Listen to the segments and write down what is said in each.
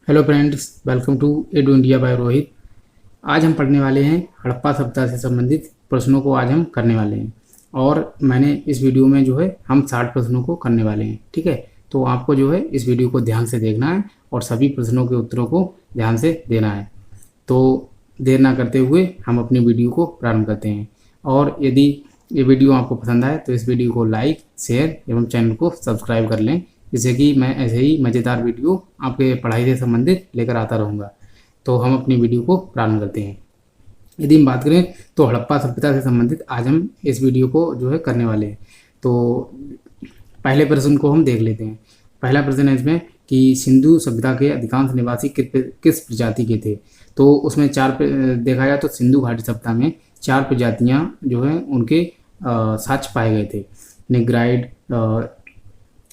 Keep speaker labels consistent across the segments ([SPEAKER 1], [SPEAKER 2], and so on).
[SPEAKER 1] Hello friends, welcome to Edu India by Rohit. आज हम पढ़ने वाले हैं हड़प्पा सभ्यता से संबंधित प्रश्नों को आज हम करने वाले हैं। और मैंने इस वीडियो में जो है हम 60 प्रश्नों को करने वाले हैं। ठीक है, तो आपको जो है इस वीडियो को ध्यान से देखना है और सभी प्रश्नों के उत्तरों को ध्यान से देना है। तो देर ना करते हुए हम अपनी वीडियो को प्रारंभ करते हैं। और यदि ये वीडियो आपको पसंद आए तो इस वीडियो को लाइक, शेयर एवं चैनल को सब्सक्राइब कर लें, जिससे कि मैं ऐसे ही मज़ेदार वीडियो आपके पढ़ाई से संबंधित लेकर आता रहूँगा। तो हम अपनी वीडियो को प्रारंभ करते हैं। यदि हम बात करें तो हड़प्पा सभ्यता से संबंधित आज हम इस वीडियो को जो है करने वाले हैं। तो पहले प्रश्न को हम देख लेते हैं। पहला प्रश्न है इसमें कि सिंधु सभ्यता के अधिकांश निवासी किस प्रजाति के थे। तो उसमें देखा जाए तो सिंधु घाटी सभ्यता में 4 प्रजातियां जो है उनके साक्ष्य पाए गए थे। निग्राइड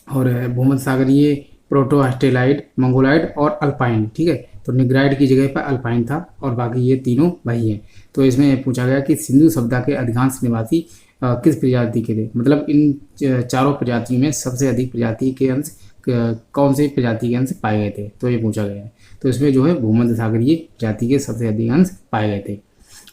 [SPEAKER 1] और भूमध्य सागरीय, प्रोटो ऑस्ट्रेलाइड, मंगोलाइड और अल्पाइन। ठीक है, तो निग्राइड की जगह पर अल्पाइन था और बाकी ये तीनों वही हैं। तो इसमें पूछा गया कि सिंधु सभ्यता के अधिकांश निवासी किस प्रजाति के थे, मतलब इन चारों प्रजातियों में सबसे अधिक प्रजाति के अंश कौन से प्रजाति के अंश पाए गए थे, तो ये पूछा गया है। तो इसमें जो है भूमध्य सागरीय प्रजाति के सबसे अधिक अंश पाए गए थे।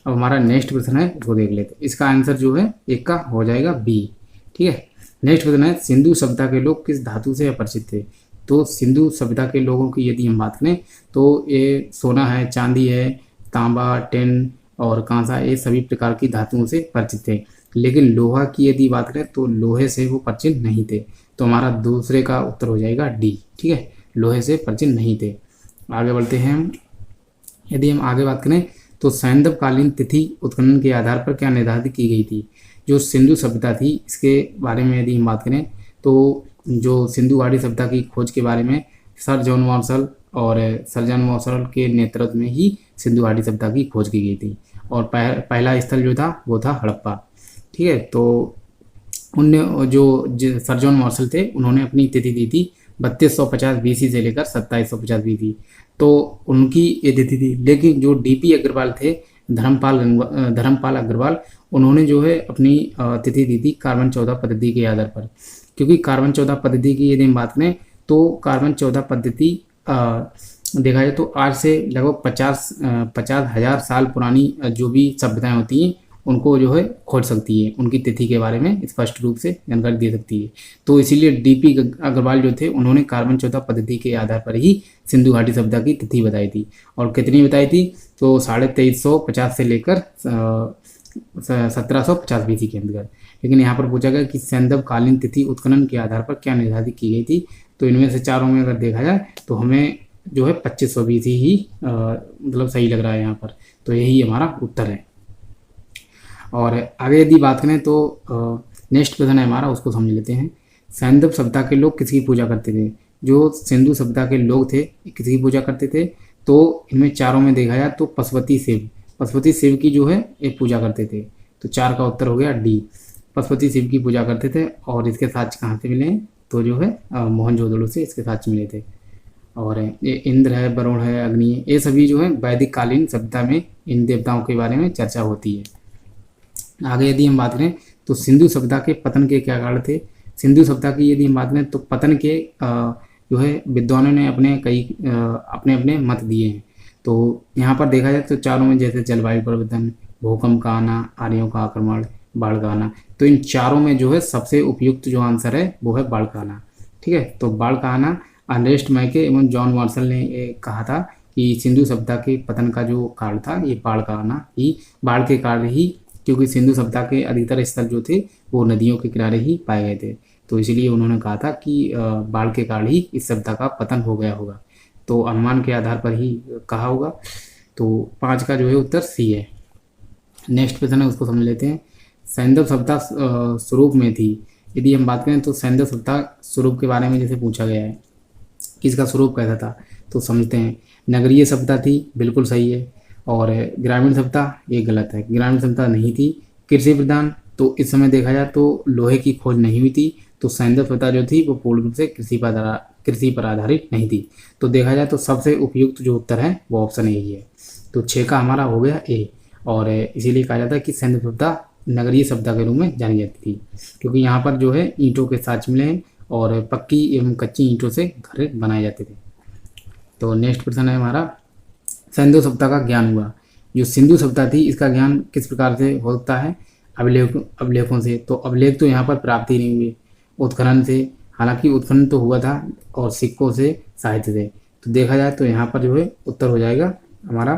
[SPEAKER 1] अब हमारा नेक्स्ट प्रश्न है, उसको देख लेते हैं। इसका आंसर जो है एक का हो जाएगा बी। ठीक है, नेक्स्ट प्रश्न है सिंधु सभ्यता के लोग किस धातु से अपरिचित थे। तो सिंधु सभ्यता के लोगों की यदि हम बात करें तो ये सोना है, चांदी है, तांबा, टिन और कांसा, ये सभी प्रकार की धातुओं से परिचित थे। लेकिन लोहा की यदि बात करें तो लोहे से वो परिचित नहीं थे। तो हमारा दूसरे का उत्तर हो जाएगा डी। ठीक है, लोहे से परिचित नहीं थे। आगे बढ़ते हैं हम। यदि हम आगे बात करें तो सैंधवकालीन तिथि उत्खनन के आधार पर क्या निर्धारित की गई थी। जो सिंधु सभ्यता थी इसके बारे में यदि हम बात करें तो जो सिंधु घाटी सभ्यता की खोज के बारे में सर जॉन मार्शल के नेतृत्व में ही सिंधु घाटी सभ्यता की खोज की गई थी। और पहला स्थल जो था वो था हड़प्पा। ठीक है, तो उनने जो सर जॉन मार्शल थे उन्होंने अपनी तिथि दी थी 3250 बीसी से लेकर 2750 बीसी। तो उनकी ये तिथि थी। लेकिन जो डीपी अग्रवाल थे, धर्मपाल अग्रवाल, उन्होंने जो है अपनी तिथि दी थी कार्बन 14 पद्धति के आधार पर। क्योंकि कार्बन 14 पद्धति की यदि हम बात करें तो कार्बन 14 पद्धति देखा जाए तो आज से लगभग 50,000 साल पुरानी जो भी सभ्यताएं होती हैं उनको जो है खोज सकती है, उनकी तिथि के बारे में स्पष्ट रूप से जानकारी दे सकती है। तो इसीलिए डीपी अग्रवाल जो थे उन्होंने कार्बन 14 पद्धति के आधार पर ही सिंधु घाटी सभ्यता की तिथि बताई थी। और कितनी बताई थी, तो 2350 से लेकर 1750 बीसी के अंतर्गत। लेकिन यहाँ पर पूछा गया कि सैंधवकालीन तिथि उत्खनन के आधार पर क्या निर्धारित की गई थी। तो इनमें से चारों में अगर देखा जाए तो हमें जो है 2500 बीसी ही मतलब सही लग रहा है यहाँ पर। तो यही हमारा उत्तर है। और आगे यदि बात करें तो नेक्स्ट प्रश्न है हमारा, उसको समझ लेते हैं। सैंधव सभ्यता के लोग किसकी पूजा करते थे। जो सिंधु सभ्यता के लोग थे किसकी पूजा करते थे, तो इनमें चारों में देखा जाए तो पशुपति शिव की जो है एक पूजा करते थे। तो 4 का उत्तर हो गया डी, पशुपति शिव की पूजा करते थे। और इसके साक्ष्य कहाँ से मिले हैं, तो जो है मोहनजोदड़ो से इसके साक्ष्य मिले थे। और ये इंद्र है, वरुण है, अग्नि है, ये सभी जो है वैदिक कालीन सभ्यता में इन देवताओं के बारे में चर्चा होती है। आगे यदि हम बात करें तो सिंधु सभ्यता के पतन के क्या कारण थे। सिंधु सभ्यता की यदि हम बात करें तो पतन के जो है विद्वानों ने अपने अपने मत दिए हैं। तो यहाँ पर देखा जाए तो चारों में जैसे जलवायु परिवर्तन, भूकंप का आना, आर्यों का आक्रमण, बाढ़ का आना। तो इन चारों में जो है सबसे उपयुक्त जो आंसर है वो है बाढ़ का आना। ठीक है, तो बाढ़ का आना अर्नेस्ट मैके एवं जॉन मार्शल ने कहा था कि सिंधु सभ्यता के पतन का जो कारण था ये बाढ़ का आना ही, बाढ़ के कारण ही, क्योंकि सिंधु सभ्यता के अधिकतर स्थल जो थे वो नदियों के किनारे ही पाए गए थे। तो इसीलिए उन्होंने कहा था कि बाढ़ के कारण ही इस सभ्यता का पतन हो गया होगा। तो अनुमान के आधार पर ही कहा होगा। तो 5 का जो है उत्तर सी है। नेक्स्ट प्रश्न है, उसको समझ लेते हैं। सैंधव सभ्यता स्वरूप में थी। यदि हम बात करें तो सैंधव सभ्यता स्वरूप के बारे में जैसे पूछा गया है कि इसका स्वरूप कैसा था, तो समझते हैं। नगरीय सभ्यता थी, बिल्कुल सही है। और ग्रामीण सभ्यता ये गलत है, ग्रामीण सभ्यता नहीं थी। कृषि प्रधान, तो इस समय देखा जाए तो लोहे की खोज नहीं हुई थी। तो सैंधव सभ्यता जो थी वो पूर्ण रूप से कृषि पर आधारित नहीं थी। तो देखा जाए तो सबसे उपयुक्त जो उत्तर है वो ऑप्शन यही है। तो 6 का हमारा हो गया ए। और इसीलिए कहा जाता है कि सैंधव सभ्यता नगरीय सभ्यता के रूप में जानी जाती थी, क्योंकि यहाँ पर जो है ईंटों के साक्ष्य मिले हैं और पक्की एवं कच्ची ईंटों से घर बनाए जाते थे। तो नेक्स्ट प्रश्न है हमारा, सिंधु सभ्यता का ज्ञान हुआ। जो सिंधु सभ्यता थी इसका ज्ञान किस प्रकार से हो सकता है? अभिलेखों से। तो अभिलेख तो यहाँ पर प्राप्त ही नहीं हुए, उत्खनन से, हालांकि उत्खनन तो हुआ था, और सिक्कों से, साहित्य से। तो देखा जाए तो यहाँ पर जो है उत्तर हो जाएगा हमारा।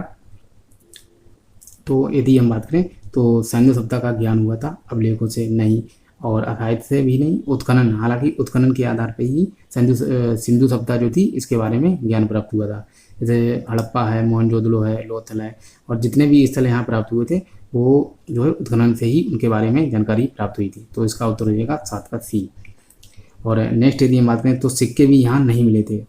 [SPEAKER 1] तो यदि हम बात करें तो सिंधु सभ्यता का ज्ञान हुआ था, अभिलेखों से नहीं, और साहित्य से भी नहीं, उत्खनन, हालांकि उत्खनन के आधार पर ही सिंधु सभ्यता जो थी इसके बारे में ज्ञान प्राप्त हुआ था। जैसे हड़प्पा है, मोहनजोदड़ो है, लोथल है, और जितने भी स्थल यहाँ प्राप्त हुए थे वो जो है उत्खनन से ही उनके बारे में जानकारी प्राप्त हुई थी। तो इसका उत्तर हो जाएगा 7 का सी। और नेक्स्ट यदि हम बात करें तो सिक्के भी यहाँ नहीं मिले थे,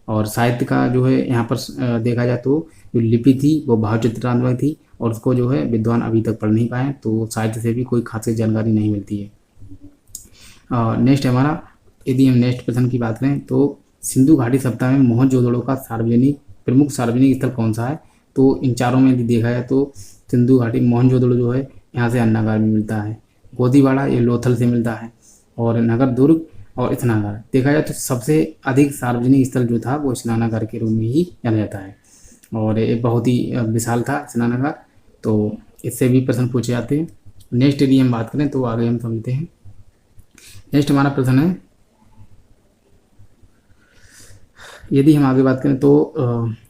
[SPEAKER 1] और साहित्य का जो है यहाँ पर देखा जाए तो जो लिपि थी वो भावचित्रात्मक थी, और उसको जो है विद्वान अभी तक पढ़ नहीं पाए, तो साहित्य से भी कोई खास जानकारी नहीं मिलती है। नेक्स्ट हमारा, यदि हम नेक्स्ट प्रश्न की बात करें तो सिंधु घाटी सभ्यता में मोहनजोदड़ो का प्रमुख सार्वजनिक स्थल कौन सा है? तो इन चारों में यदि देखा जाए तो सिंधु घाटी मोहनजोदड़ो जो है यहाँ से अन्नागार में मिलता है, गोदीवाड़ा ये लोथल से मिलता है, और नगर दुर्ग और स्नानागार। देखा जाए तो सबसे अधिक सार्वजनिक स्थल जो था वो स्नानागार के रूप में ही जाना जाता है, और ये बहुत ही विशाल था स्नानागार। तो इससे भी प्रश्न पूछे जाते हैं। नेक्स्ट यदि हम बात करें तो आगे हम समझते हैं। नेक्स्ट हमारा प्रश्न है, यदि हम आगे बात करें तो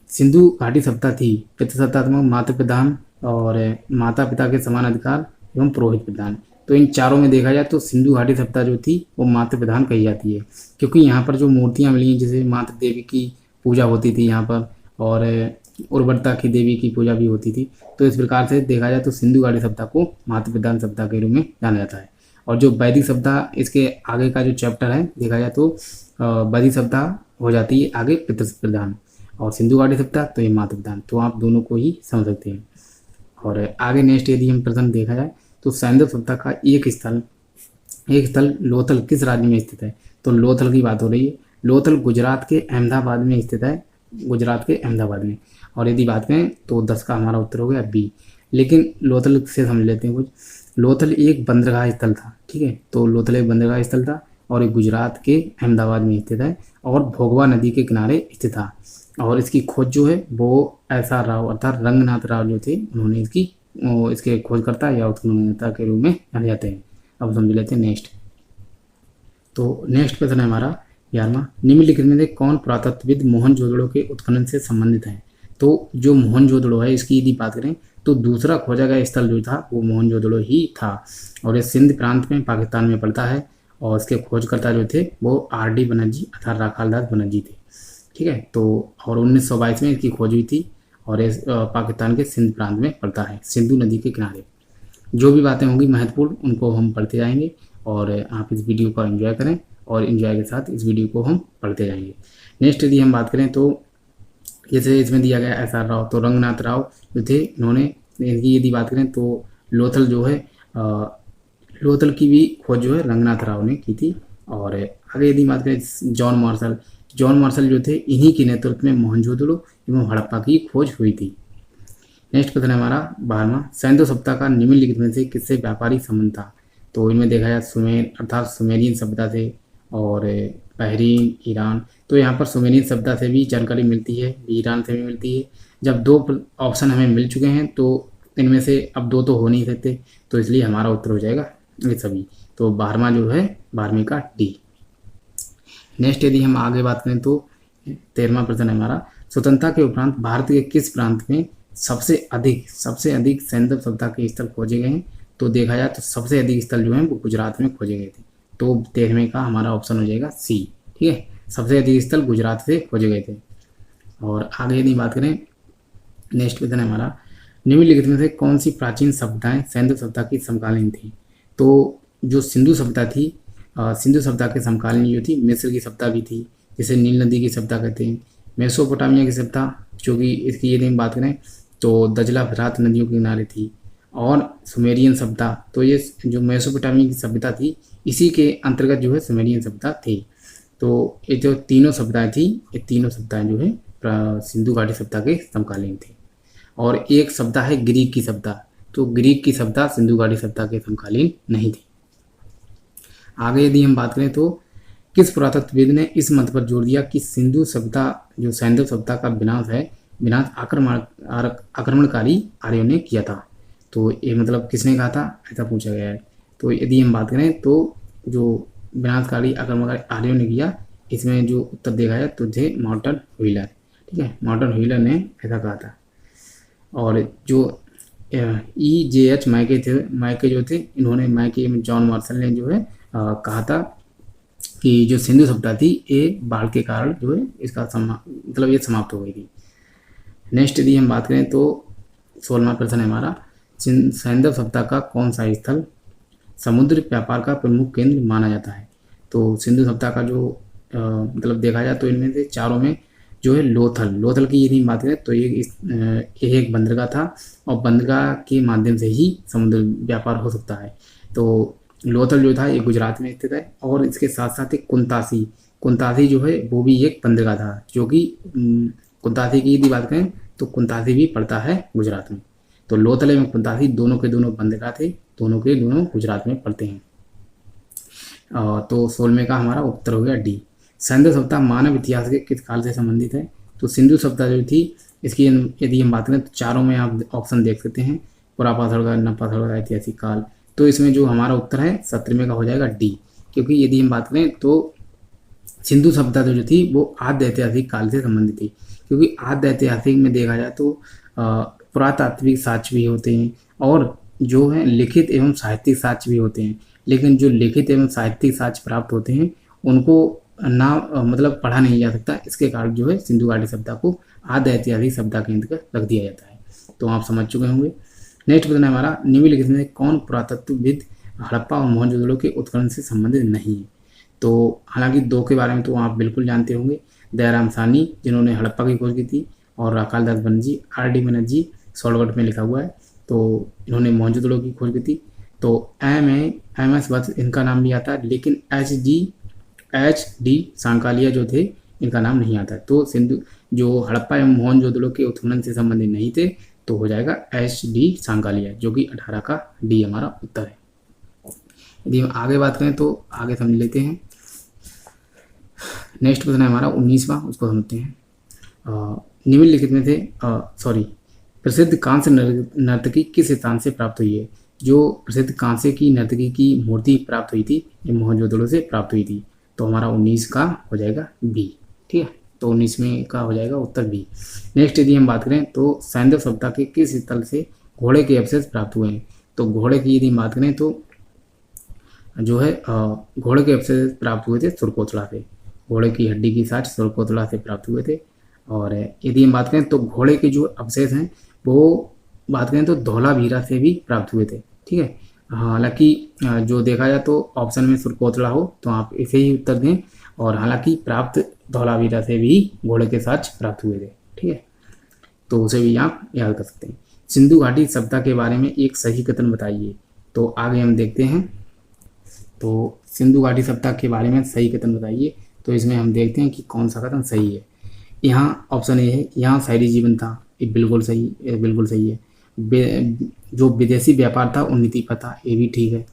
[SPEAKER 1] सिंधु घाटी सभ्यता थी पितृसत्तात्मक, मातृ प्रधान और माता पिता के समान अधिकार एवं पुरोहित प्रधान। तो इन चारों में देखा जाए तो सिंधु घाटी सभ्यता जो थी वो मातृ प्रधान कही जाती है, क्योंकि यहाँ पर जो मूर्तियाँ मिली हैं, जैसे मातृ देवी की पूजा होती थी यहाँ पर, और उर्वरता की देवी की पूजा भी होती थी। तो इस प्रकार से देखा जाए तो सिंधु घाटी सभ्यता को मातृ प्रधान सभ्यता के रूप में जाना जाता है। और जो वैदिक सभ्यता, इसके आगे का जो चैप्टर है देखा जाए तो वैदिक सभ्यता हो जाती है आगे पितृ प्रधान, और सिंधु घाटी सभ्यता तो ये मातृ प्रधान। तो आप दोनों को ही समझ सकते हैं। और आगे नेक्स्ट यदि हम प्रश्न देखा जाए तो सिंधु सभ्यता का एक स्थल लोथल किस राज्य में स्थित है? तो लोथल की बात हो रही है। लोथल गुजरात के अहमदाबाद में स्थित है, गुजरात के अहमदाबाद में। और यदि बात करें तो 10 का हमारा उत्तर हो गया बी। लेकिन लोथल से समझ लेते हैं कुछ। लोथल एक बंदरगाह स्थल था, ठीक है। तो लोथल एक बंदरगाह स्थल था, और ये गुजरात के अहमदाबाद में स्थित है, और भोगवा नदी के किनारे स्थित था। और इसकी खोज जो है वो एस.आर. राव अर्थात रंगनाथ राव जो थे उन्होंने इसके खोजकर्ता या उत्खननकर्ता के रूप में जाने जाते हैं। अब समझ लेते हैं नेक्स्ट। तो नेक्स्ट प्रश्न है हमारा 11वां, निम्नलिखित में से कौन पुरातत्वविद मोहनजोदड़ो के उत्खनन से संबंधित है? तो जो मोहनजोदड़ो है इसकी यदि बात करें तो दूसरा खोजा गया स्थल जो था वो मोहनजोदड़ो ही था, और ये सिंध प्रांत में पाकिस्तान में पड़ता है, और इसके खोजकर्ता जो थे वो R.D. बनर्जी अर्थात राखालदास बनर्जी थे, ठीक है। तो और 1922 में इसकी खोज हुई थी, और ये पाकिस्तान के सिंध प्रांत में पड़ता है, सिंधु नदी के किनारे। जो भी बातें होंगी महत्वपूर्ण उनको हम पढ़ते जाएंगे, और आप इस वीडियो को एंजॉय करें, और एंजॉय के साथ इस वीडियो को हम पढ़ते जाएंगे। नेक्स्ट यदि हम बात करें तो जैसे इसमें दिया गया एस.आर. राव, तो रंगनाथ राव जो थे इन्होंने, इनकी यदि बात करें तो लोथल जो है लोथल की भी खोज जो है रंगनाथ राव ने की थी। और आगे यदि बात करें जॉन मार्शल जो थे इन्हीं के नेतृत्व में मोहनजोदड़ो एवं हड़प्पा की खोज हुई थी। नेक्स्ट प्रश्न है हमारा 12वां, सिंधु सभ्यता का निम्नलिखित में से किससे व्यापारिक संबंध था? तो इनमें देखा जाए सुमेर अर्थात सुमेरियन सभ्यता से, और बहरीन, ईरान। तो यहाँ पर सुमेरियन सभ्यता से भी जानकारी मिलती है, ईरान से भी मिलती है। जब 2 ऑप्शन हमें मिल चुके हैं तो इनमें से अब 2 तो हो नहीं सकते, तो इसलिए हमारा उत्तर हो जाएगा ये सभी। तो 12वां जो है 12वीं का डी। नेक्स्ट यदि हम आगे बात करें तो 13वां प्रश्न है हमारा, स्वतंत्रता के उपरांत भारत के किस प्रांत में सबसे अधिक सिंधु सभ्यता के स्थल खोजे गए हैं? तो देखा जाए तो सबसे अधिक स्थल जो हैं वो गुजरात में खोजे गए थे। तो 13वें का हमारा ऑप्शन हो जाएगा सी, ठीक है। सबसे अधिक स्थल गुजरात से खोजे गए थे। और आगे यदि बात करें नेक्स्ट प्रश्न है हमारा, निम्नलिखित में से कौन सी प्राचीन सभ्यताएं सिंधु सभ्यता की समकालीन थी? तो जो सिंधु सभ्यता थी, सिंधु सभ्यता के समकालीन जो थी मिस्र की सभ्यता भी थी, जिसे नील नदी की सभ्यता कहते हैं। मेसोपोटामिया की सभ्यता, जो कि इसकी यदि हम बात करें तो दजला फरात नदियों के किनारे थी। और सुमेरियन सभ्यता, तो ये जो मेसोपोटामिया की सभ्यता थी इसी के अंतर्गत जो है सुमेरियन सभ्यता थी। तो ये जो तीनों सभ्यताएं थी, ये तीनों सभ्यताएं जो है सिंधु घाटी सभ्यता के समकालीन थी। और एक सभ्यता है ग्रीक की सभ्यता, तो ग्रीक की सभ्यता सिंधु घाटी सभ्यता के समकालीन नहीं थी। आगे यदि हम बात करें तो किस पुरातत्वविद ने इस मत पर जोर दिया कि सिंधु सभ्यता जो सैंधव सभ्यता का विनाश आक्रमणकारी आर्यों ने किया था। तो ये मतलब किसने कहा था, ऐसा पूछा गया है। तो यदि हम बात करें तो जो विनाशकारी आक्रमणकारी आर्यों ने किया, इसमें जो उत्तर देखा जाए तो थे मार्टिन व्हीलर। ठीक है, मार्टिन व्हीलर ने ऐसा कहा था। और जो EJH मैके जो थे, इन्होंने मैके जॉन मार्शल ने जो है कहा था कि जो सिंधु सभ्यता थी ये बाढ़ के कारण जो है इसका मतलब ये समाप्त हो गई थी। नेक्स्ट यदि हम बात करें तो 16वां प्रश्न है हमारा, सैंधव सभ्यता का कौन सा स्थल समुद्र व्यापार का प्रमुख केंद्र माना जाता है। तो सिंधु सभ्यता का जो मतलब देखा जाए तो इनमें से चारों में जो है लोथल की यदि बात करें तो ये एक बंदरगाह था, और बंदरगाह के माध्यम से ही समुद्र व्यापार हो सकता है। तो लोथल जो था ये गुजरात में स्थित है, और इसके साथ साथ एक कुंतासी जो है वो भी एक बंदरगाह था, जो कि कुंतासी की यदि बात करें तो कुंतासी भी पड़ता है गुजरात में। तो लोथल एवं कुंतासी दोनों के दोनों बंदरगाह थे, दोनों के दोनों गुजरात में पड़ते हैं। तो 16वें का हमारा उत्तर हो गया डी। सैंधव सभ्यता मानव इतिहास के किस काल से संबंधित है। तो सिंधु सभ्यता जो थी इसकी यदि हम बात करें तो चारों में आप ऑप्शन देख सकते हैं, पुरापाषाण, नवपाषाण, ऐतिहासिक काल। तो इसमें जो हमारा उत्तर है 17वें का हो जाएगा डी, क्योंकि यदि हम बात करें तो सिंधु सभ्यता जो थी वो आद्य ऐतिहासिक काल से संबंधित थी, क्योंकि आद्य ऐतिहासिक में देखा जाए तो पुरातात्विक साक्ष्य भी होते हैं और जो है लिखित एवं साहित्यिक साक्ष्य भी होते हैं। लेकिन जो लिखित एवं साहित्यिक साक्ष्य प्राप्त होते हैं उनको ना मतलब पढ़ा नहीं जा सकता, इसके कारण जो है सिंधु घाटी सभ्यता को आद्य ऐतिहासिक सभ्यता के अंतर्गत रख दिया जाता है। तो आप समझ चुके होंगे। नेक्स्ट प्रश्न है हमारा, निम्नलिखित में कौन पुरातत्वविद हड़प्पा और मोहनजोदड़ो के उत्खनन से संबंधित नहीं है। तो हालांकि दो के बारे में तो आप बिल्कुल जानते होंगे, दयाराम साहनी जिन्होंने हड़प्पा की खोज की थी, और राखालदास बनर्जी, RD बनर्जी शॉर्टकट में लिखा हुआ है, तो इन्होंने मोहनजोदड़ो की खोज की थी। तो MS बस इनका नाम भी आता है, लेकिन HD सांकालिया जो थे इनका नाम नहीं आता है। तो सिंधु जो हड़प्पा एवं मोहनजोदड़ो के उत्खनन से संबंधित नहीं थे, तो हो जाएगा HD सांकालिया, जो कि 18 का डी हमारा उत्तर है। यदि हम आगे बात करें तो आगे समझ लेते हैं। नेक्स्ट प्रश्न है हमारा 19वां, उसको समझते हैं। निम्नलिखित में से प्रसिद्ध कांस्य नर्तकी किस स्थान से प्राप्त हुई है। जो प्रसिद्ध कांस्य की नर्तकी की मूर्ति प्राप्त हुई थी ये मोहनजोदड़ो से प्राप्त हुई थी। तो हमारा 19 का हो जाएगा बी। ठीक है, तो 19वें का हो जाएगा उत्तर बी। नेक्स्ट यदि हम बात करें तो सैंधव सभ्यता के किस स्थल से घोड़े के अवशेष प्राप्त हुए हैं। तो घोड़े की यदि बात करें तो जो है घोड़े के अवशेष प्राप्त हुए थे सुरकोतला से, घोड़े की हड्डी की साक्ष्य सुरकोतला से प्राप्त हुए थे। और यदि हम बात करें तो घोड़े के जो अवशेष हैं वो बात करें तो धौलावीरा से भी प्राप्त हुए थे। ठीक है, हालांकि जो देखा जाए तो ऑप्शन में सुरकोतला हो तो आप इसे ही उत्तर दें, और हालांकि प्राप्त धौलावीरा से भी घोड़े के साक्ष्य प्राप्त हुए थे। ठीक है, तो उसे भी आप याद कर सकते हैं। सिंधु घाटी सभ्यता के बारे में एक सही कथन बताइए। तो आगे हम देखते हैं, तो सिंधु घाटी सभ्यता के बारे में सही कथन बताइए। तो इसमें हम देखते हैं कि कौन सा कथन सही है। यहाँ ऑप्शन ए है, यहाँ शहरी जीवन था, ये बिल्कुल सही है। जो विदेशी व्यापार था उन्नति पर था, ये भी ठीक है।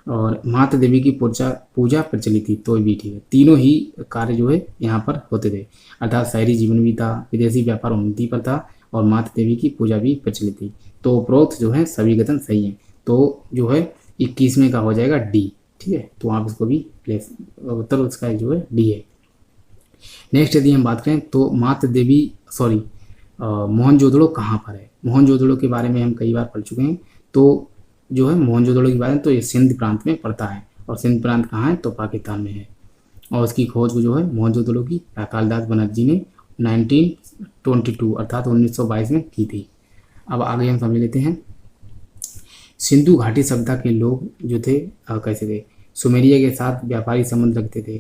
[SPEAKER 1] और माता देवी की पूजा प्रचलित थी, तो ये भी ठीक है। तीनों ही कार्य जो है यहाँ पर होते थे, अर्थात शहरी जीवन भी था, विदेशी व्यापार उन्नति पर था, और माता देवी की पूजा भी प्रचलित थी। तो उपरोक्त जो है सभी कथन सही हैं। तो जो है 21वें का हो जाएगा डी। ठीक है, तो आप इसको भी उत्तर उसका जो है डी है। नेक्स्ट यदि हम बात करें तो मोहनजोदड़ो कहाँ पर है। मोहनजोदड़ो के बारे में हम कई बार पढ़ चुके हैं। तो जो है मोहनजोदड़ो के बारे में तो ये सिंध प्रांत में पड़ता है, और सिंध प्रांत कहाँ है तो पाकिस्तान में है। और उसकी खोज जो है मोहनजोदड़ो की राखालदास बनर्जी ने 1922 अर्थात 1922 में की थी। अब आगे हम समझ लेते हैं। सिंधु घाटी सभ्यता के लोग जो थे कैसे थे। सुमेरिया के साथ व्यापारी संबंध रखते थे,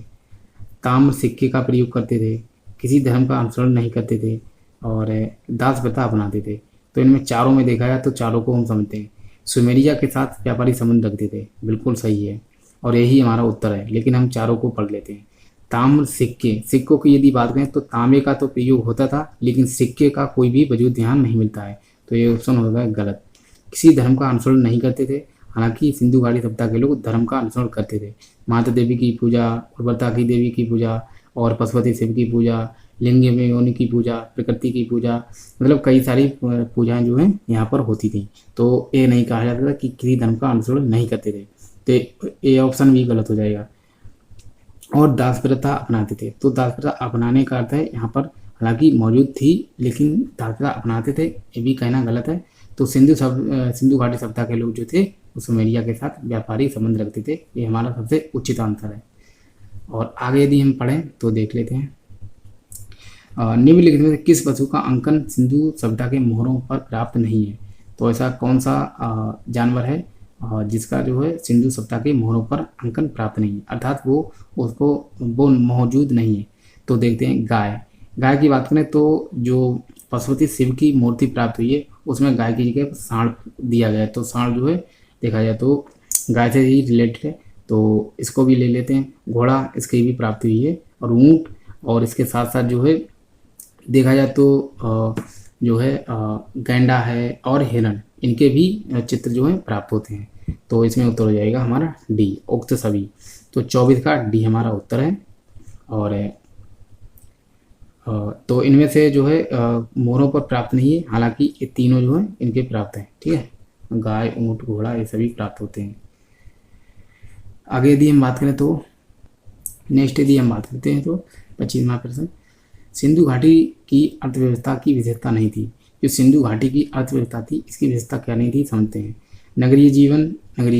[SPEAKER 1] ताम्र सिक्के का प्रयोग करते थे, किसी धर्म का अनुसरण नहीं करते थे, और दास प्रथा अपनाते थे। तो इनमें चारों में देखा जाए तो चारों को हम समझते हैं। सुमेरिया के साथ व्यापारी संबंध रखते थे, बिल्कुल सही है, और यही हमारा उत्तर है। लेकिन हम चारों को पढ़ लेते हैं। ताम्र सिक्कों की यदि बात करें तो तांबे का तो प्रयोग होता था, लेकिन सिक्के का कोई भी वजूद ध्यान नहीं मिलता है, तो ये ऑप्शन होगा गलत। किसी धर्म का अनुसरण नहीं करते थे, हालांकि सिंधु घाटी सभ्यता के लोग धर्म का अनुसरण करते थे। माता देवी की पूजा, उर्वरता की देवी की पूजा और पशुपति शिव की पूजा, लिंग में योनि की पूजा, प्रकृति की पूजा, मतलब कई सारी पूजाएं जो हैं यहाँ पर होती थी। तो ये नहीं कहा जाता था कि किसी धर्म का अनुसरण नहीं करते थे, तो ये ऑप्शन भी गलत हो जाएगा। और दास प्रथा अपनाते थे, तो दास प्रथा अपनाने का अर्थ है यहाँ पर हालांकि मौजूद थी लेकिन दास प्रथा अपनाते थे, ये भी कहना गलत है। तो सिंधु घाटी सभ्यता के लोग जो थे वो सुमेरिया के साथ व्यापारिक संबंध रखते थे, ये हमारा सबसे उचित आंसर है। और आगे यदि हम पढ़ें तो देख लेते हैं, निम्नलिखित में से किस वस्तु का अंकन सिंधु सभ्यता के मोहरों पर प्राप्त नहीं है। तो ऐसा कौन सा जानवर है जिसका जो है सिंधु सभ्यता के मोहरों पर अंकन प्राप्त नहीं है, अर्थात वो मौजूद नहीं है। तो देखते हैं गाय की बात करें तो जो पशुपति शिव की मूर्ति प्राप्त हुई है उसमें गाय की जगह सांड दिया गया है। तो सांड जो है देखा जाए तो गाय से ही रिलेटेड है, तो इसको भी ले लेते हैं। घोड़ा इसकी भी प्राप्ति हुई है, और ऊँट, और इसके साथ साथ जो है देखा जाए तो जो है गैंडा है और हिरण, इनके भी चित्र जो है प्राप्त होते हैं। तो इसमें उत्तर हो जाएगा हमारा डी, उक्त सभी। तो 24 का डी हमारा उत्तर है। और तो इनमें से जो है मोहरों पर प्राप्त नहीं है, हालांकि ये तीनों जो है इनके प्राप्त हैं। ठीक है, गाय, ऊँट, घोड़ा ये सभी प्राप्त होते हैं। आगे यदि हम बात करें तो नेक्स्ट यदि हम बात करते हैं तो 25वां प्रश्न, सिंधु घाटी की अर्थव्यवस्था की विशेषता नहीं थी। जो सिंधु घाटी की अर्थव्यवस्था थी इसकी विशेषता क्या नहीं थी समझते हैं। नगरीय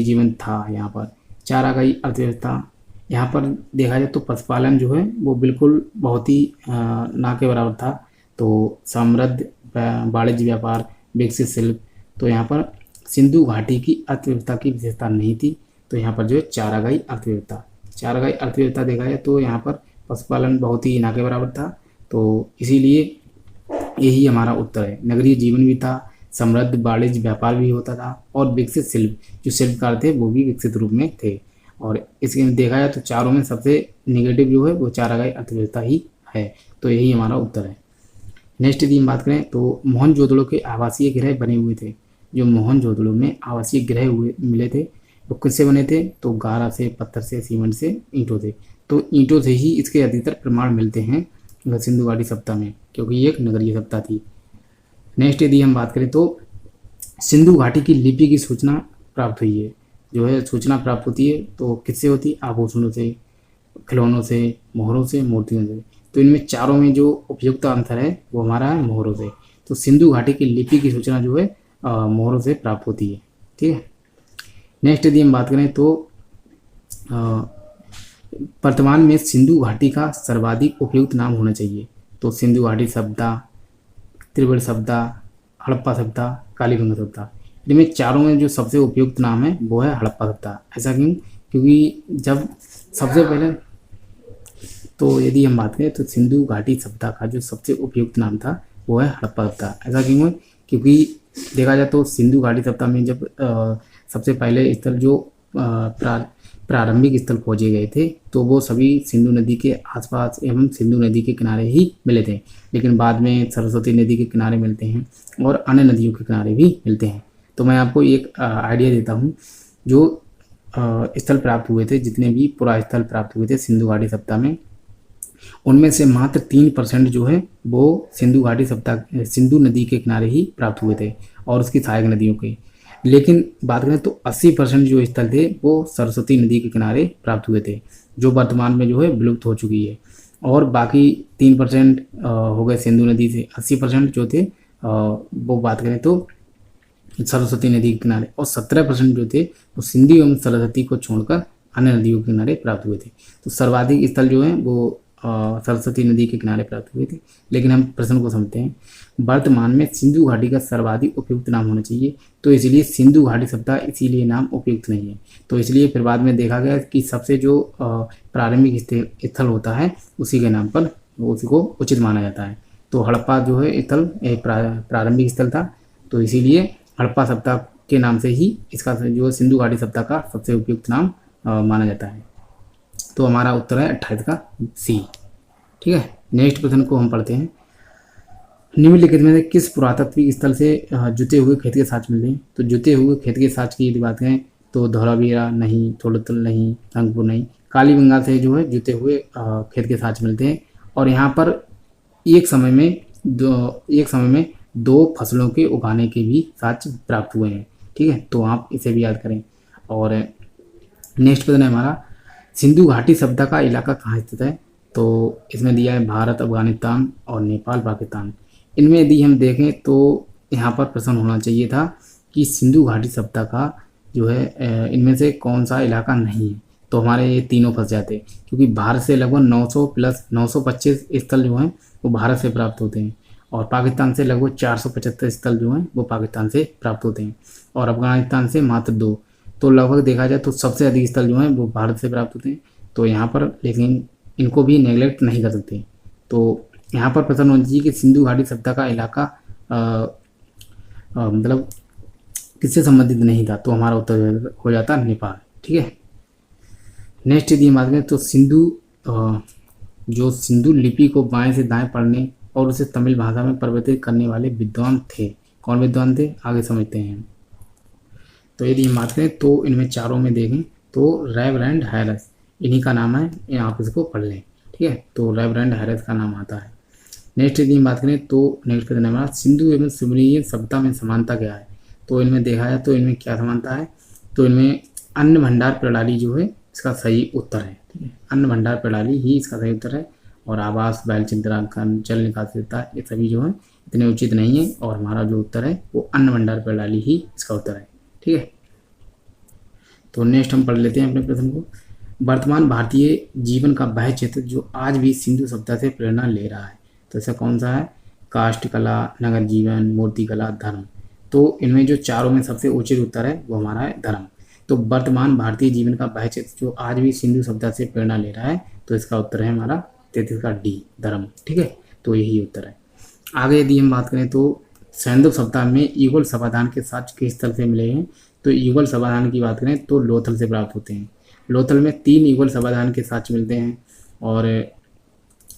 [SPEAKER 1] जीवन था यहाँ पर। चारागाही अर्थव्यवस्था, यहाँ पर देखा जाए तो पशुपालन जो है वो बिल्कुल बहुत ही ना के बराबर था। तो समृद्ध वाणिज्य व्यापार, विकसित शिल्प, तो यहाँ पर सिंधु घाटी की अर्थव्यवस्था की विशेषता नहीं थी। तो यहाँ पर जो है चारागाही अर्थव्यवस्था देखा जाए तो यहाँ पर पशुपालन बहुत ही ना के बराबर था। तो इसीलिए यही हमारा उत्तर है। नगरीय जीवन भी था, समृद्ध वाणिज्य व्यापार भी होता था, और विकसित शिल्प, जो शिल्पकार थे वो भी विकसित रूप में थे। और इसके देखा जाए तो चारों में सबसे निगेटिव जो है वो चारागाही अर्थव्यवस्था ही है। तो यही हमारा उत्तर है। नेक्स्ट यदि हम बात करें तो मोहनजोदड़ो के आवासीय गृह बने हुए थे। जो मोहनजोदड़ो में आवासीय गृह हुए मिले थे वो किससे बने थे, तो गारा से, पत्थर से, सीमेंट से, ईंटों से। तो ईंटों से ही इसके अधिकतर प्रमाण मिलते हैं सिंधु घाटी सभ्यता में, क्योंकि ये एक नगरीय सभ्यता थी। नेक्स्ट यदि हम बात करें तो सिंधु घाटी की लिपि की सूचना प्राप्त हुई है। जो है सूचना प्राप्त होती है तो किससे होती है, आभूषणों से, खिलौनों से, मोहरों से, मूर्तियों से। तो इनमें चारों में जो उपयुक्त आंसर है वो हमारा है मोहरों से। तो सिंधु घाटी की लिपि की सूचना जो है मोहरों से प्राप्त होती है। ठीक है, नेक्स्ट यदि हम बात करें तो वर्तमान में सिंधु घाटी का सर्वाधिक उपयुक्त नाम होना चाहिए। तो सिंधु घाटी सभ्यता, त्रिबल सभ्यता, हड़प्पा सभ्यता, कालीबंगा सभ्यता, इनमें चारों में जो सबसे उपयुक्त नाम है वो है हड़प्पा सभ्यता। ऐसा क्यों, क्योंकि जब सबसे पहले तो यदि हम बात करें तो सिंधु घाटी सभ्यता का जो सबसे उपयुक्त नाम था वो है हड़प्पा सभ्यता। ऐसा क्यों है, क्योंकि देखा जाए तो सिंधु घाटी सभ्यता में जब सबसे पहले स्थल जो प्रारंभिक स्थल खोजे गए थे तो वो सभी सिंधु नदी के आसपास एवं सिंधु नदी के किनारे ही मिले थे। लेकिन बाद में सरस्वती नदी के किनारे मिलते हैं और अन्य नदियों के किनारे भी मिलते हैं। तो मैं आपको एक आइडिया देता हूँ, जो स्थल प्राप्त हुए थे, जितने भी पुरा स्थल प्राप्त हुए थे सिंधु घाटी सभ्यता में, उनमें से मात्र 3% जो है वो सिंधु घाटी सभ्यता सिंधु नदी के किनारे ही प्राप्त हुए थे और उसकी सहायक नदियों के। लेकिन बात करें तो 80% जो स्थल थे वो सरस्वती नदी के किनारे प्राप्त हुए थे, जो वर्तमान में जो है विलुप्त हो चुकी है। और बाकी 3% हो गए सिंधु नदी से। 80% जो थे वो बात करें तो सरस्वती नदी के किनारे, और 17% जो थे वो सिंधु एवं सरस्वती को छोड़कर अन्य नदियों के किनारे प्राप्त हुए थे। तो सर्वाधिक स्थल जो है वो सरस्वती नदी के किनारे प्राप्त हुए थे। लेकिन हम प्रश्न को समझते हैं, वर्तमान में सिंधु घाटी का सर्वाधिक उपयुक्त नाम होना चाहिए, तो इसलिए सिंधु घाटी सभ्यता इसीलिए नाम उपयुक्त नहीं है। तो इसलिए फिर बाद में देखा गया कि सबसे जो प्रारंभिक स्थल होता है उसी के नाम पर उसी को उचित माना जाता है। तो हड़प्पा जो है स्थल प्रारंभिक स्थल था, तो इसीलिए हड़प्पा सभ्यता के नाम से ही इसका जो सिंधु घाटी सभ्यता का सबसे उपयुक्त नाम माना जाता है। तो हमारा उत्तर है 28 का सी। ठीक है, नेक्स्ट प्रश्न को हम पढ़ते हैं। निम्नलिखित में से किस पुरातात्विक स्थल से जुते हुए खेत के साक्ष्य मिलते हैं। तो जुते हुए खेत के साक्ष्य की यदि बात करें तो धौलावीरा नहीं, थोड़तल नहीं, रंगपुर नहीं, कालीबंगा से जो है जुते हुए खेत के साक्ष्य मिलते हैं। और यहाँ पर एक समय में दो फसलों के उगाने के भी साक्ष्य प्राप्त हुए हैं। ठीक है, तो आप इसे भी याद करें। और नेक्स्ट प्रश्न है हमारा, सिंधु घाटी सभ्यता का इलाका कहाँ स्थित है? तो इसमें दिया है भारत, अफगानिस्तान और नेपाल, पाकिस्तान। इनमें यदि हम देखें तो यहाँ पर प्रश्न होना चाहिए था कि सिंधु घाटी सभ्यता का जो है इनमें से कौन सा इलाका नहीं है, तो हमारे ये तीनों फंस जाते हैं, क्योंकि भारत से लगभग 900 प्लस 925 स्थल जो हैं वो भारत से प्राप्त होते हैं, और पाकिस्तान से लगभग 475 स्थल जो हैं वो पाकिस्तान से प्राप्त होते हैं, और अफगानिस्तान से मात्र 2। तो लगभग देखा जाए तो सबसे अधिक स्थल जो हैं वो भारत से प्राप्त होते हैं। तो यहाँ पर लेकिन इनको भी नेगलेक्ट नहीं कर सकते। तो यहाँ पर प्रश्न होना चाहिए कि सिंधु घाटी सभ्यता का इलाका मतलब किससे संबंधित नहीं था, तो हमारा उत्तर हो जाता नेपाल। ठीक है, नेक्स्ट यदि हम बात करें तो सिंधु लिपि को बाएं से दाएं पढ़ने और उसे तमिल भाषा में परिवर्तित करने वाले विद्वान थे। कौन विद्वान थे, आगे समझते हैं। तो यदि हम बात करें तो इनमें चारों में देखें तो रेवरेंड हैरिस, इन्हीं का नाम है, आप इसको पढ़ लें। ठीक है, तो रेवरेंड हैरिस का नाम आता है। नेक्स्ट यदि हम बात करें तो नेक्स्ट का हमारा सिंधु एवं सुमेरियन सभ्यता में समानता क्या है? तो इनमें देखा जाए तो इनमें क्या समानता है, तो इनमें अन्न भंडार प्रणाली जो है इसका सही उत्तर है। ठीक है, अन्न भंडार प्रणाली ही इसका सही उत्तर है। और आवास, बैल चित्रांकन, जल निकासीता, ये सभी जो है इतने उचित नहीं है, और हमारा जो उत्तर है वो अन्न भंडार प्रणाली ही इसका उत्तर है। ठीक है, तो नेक्स्ट हम पढ़ लेते हैं अपने प्रश्न को। वर्तमान भारतीय जीवन का वह क्षेत्र जो आज भी सिंधु सभ्यता से प्रेरणा ले रहा है, तो ऐसा कौन सा है? काष्ठ कला, नगर जीवन, मूर्ति कला, धर्म। तो इनमें जो चारों में सबसे उचित उत्तर है वो हमारा है धर्म। तो वर्तमान भारतीय जीवन का वह क्षेत्र जो आज भी सिंधु सभ्यता से प्रेरणा ले रहा है, तो इसका उत्तर है हमारा 33 का डी, धर्म। ठीक है, तो यही उत्तर है। आगे यदि हम बात करें तो सैंधव सभ्यता में युगल समाधान के साक्ष्य किस स्थल से मिले हैं? तो युगल समाधान की बात करें तो लोथल से प्राप्त होते हैं। लोथल में 3 युगल समाधान के साक्ष्य मिलते हैं, और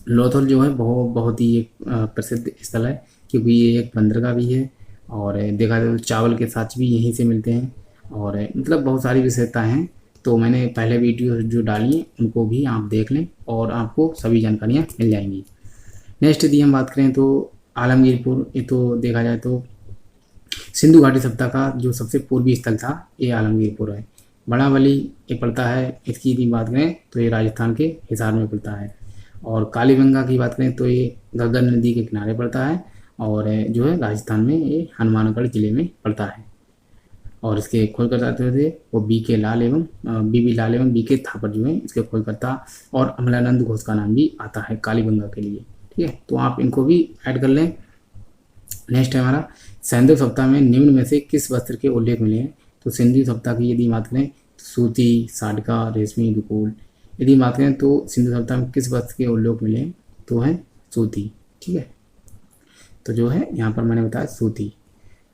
[SPEAKER 1] लोथल जो है बहुत ही एक प्रसिद्ध स्थल है, क्योंकि ये एक बंदरगाह भी है, और देखा जाए तो चावल के साक्ष्य भी यहीं से मिलते हैं, और मतलब बहुत सारी विशेषताएं हैं। तो मैंने पहले वीडियो जो डाली हैं उनको भी आप देख लें और आपको सभी जानकारियाँ मिल जाएंगी। नेक्स्ट यदि हम बात करें तो आलमगीरपुर, ये तो देखा जाए तो सिंधु घाटी सभ्यता का जो सबसे पूर्वी स्थल था ये आलमगीरपुर है। बड़ावली ये पड़ता है, इसकी यदि बात करें तो ये राजस्थान के हिसार में पड़ता है। और कालीबंगा की बात करें तो ये घग्गर नदी के किनारे पड़ता है, और जो है राजस्थान में ये हनुमानगढ़ जिले में पड़ता है। और इसके खोजकर्ता थे वो बी लाल एवं बी थापर जो है इसके खोजकर्ता, और अमलानंद घोष का नाम भी आता है कालीबंगा के लिए। ठीक है, तो आप इनको भी ऐड कर लें। नेक्स्ट है हमारा सैंधव सभ्यता में निम्न में से किस वस्त्र के उल्लेख मिले हैं? तो सिंधु सभ्यता की यदि बात करें तो सूती, साड़का, रेशमी, दुकुल। यदि बात करें तो सिंधु सभ्यता में किस वस्त्र के उल्लेख मिले हैं? तो है सूती। ठीक है, तो जो है यहाँ पर मैंने बताया सूती।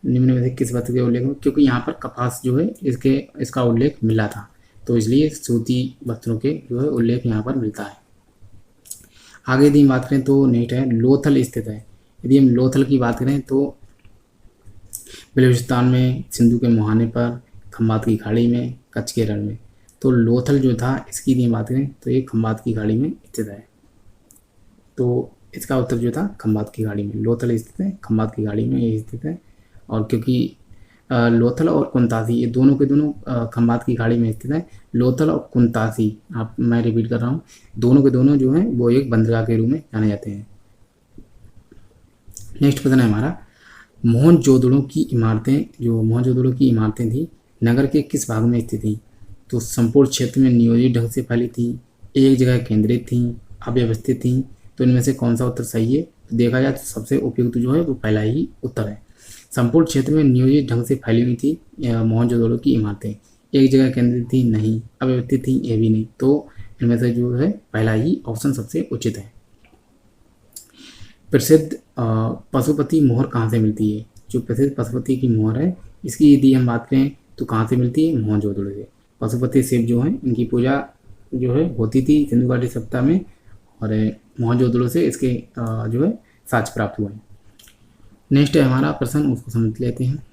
[SPEAKER 1] निम्न में से किस वस्त्र के उल्लेख, क्योंकि यहाँ पर कपास जो है इसका उल्लेख मिला था, तो इसलिए सूती वस्त्रों के जो है उल्लेख यहाँ पर मिलता है। आगे यदि हम बात करें तो नेक्स्ट है लोथल स्थित है। यदि हम लोथल की बात करें तो बलूचिस्तान में, सिंधु के मुहाने पर, खंबात की खाड़ी में, कच्छ के रण में। तो लोथल जो था इसकी यदि बात करें तो ये खंबात की खाड़ी में स्थित है। तो इसका उत्तर जो था खंबात की खाड़ी में, लोथल स्थित है, खंबात की खाड़ी में ये स्थित है। और क्योंकि लोथल और कुंतासी ये दोनों के दोनों खंबात की खाड़ी में स्थित है। लोथल और कुंतासी, मैं रिपीट कर रहा हूँ, दोनों के दोनों जो हैं वो एक बंदरगाह के रूप में जाने जाते हैं। नेक्स्ट प्रश्न है हमारा मोहनजोदड़ो की इमारतें थी नगर के किस भाग में स्थित थी? तो संपूर्ण क्षेत्र में नियोजित ढंग से फैली थी, एक जगह केंद्रित थी, अव्यवस्थित थी। तो इनमें से कौन सा उत्तर सही है? देखा जाए तो सबसे उपयुक्त जो है वो पहला ही उत्तर है। संपूर्ण क्षेत्र में नियोजित ढंग से फैली हुई थी मोहनजोदड़ो की इमारतें, एक जगह केंद्रित थी नहीं, अव्यवस्थित थी ये भी नहीं। तो इनमें से जो है पहला ही ऑप्शन सबसे उचित है। प्रसिद्ध पशुपति मोहर कहाँ से मिलती है? जो प्रसिद्ध पशुपति की मोहर है इसकी यदि हम बात करें तो कहाँ से मिलती है? मोहनजोदड़ो से। पशुपति शिव जो हैं इनकी पूजा जो है होती थी सिंधु घाटी सभ्यता में, और मोहनजोदड़ो से इसके जो है साक्ष्य प्राप्त हुए हैं। नेक्स्ट है हमारा प्रश्न, उसको समझ लेते हैं।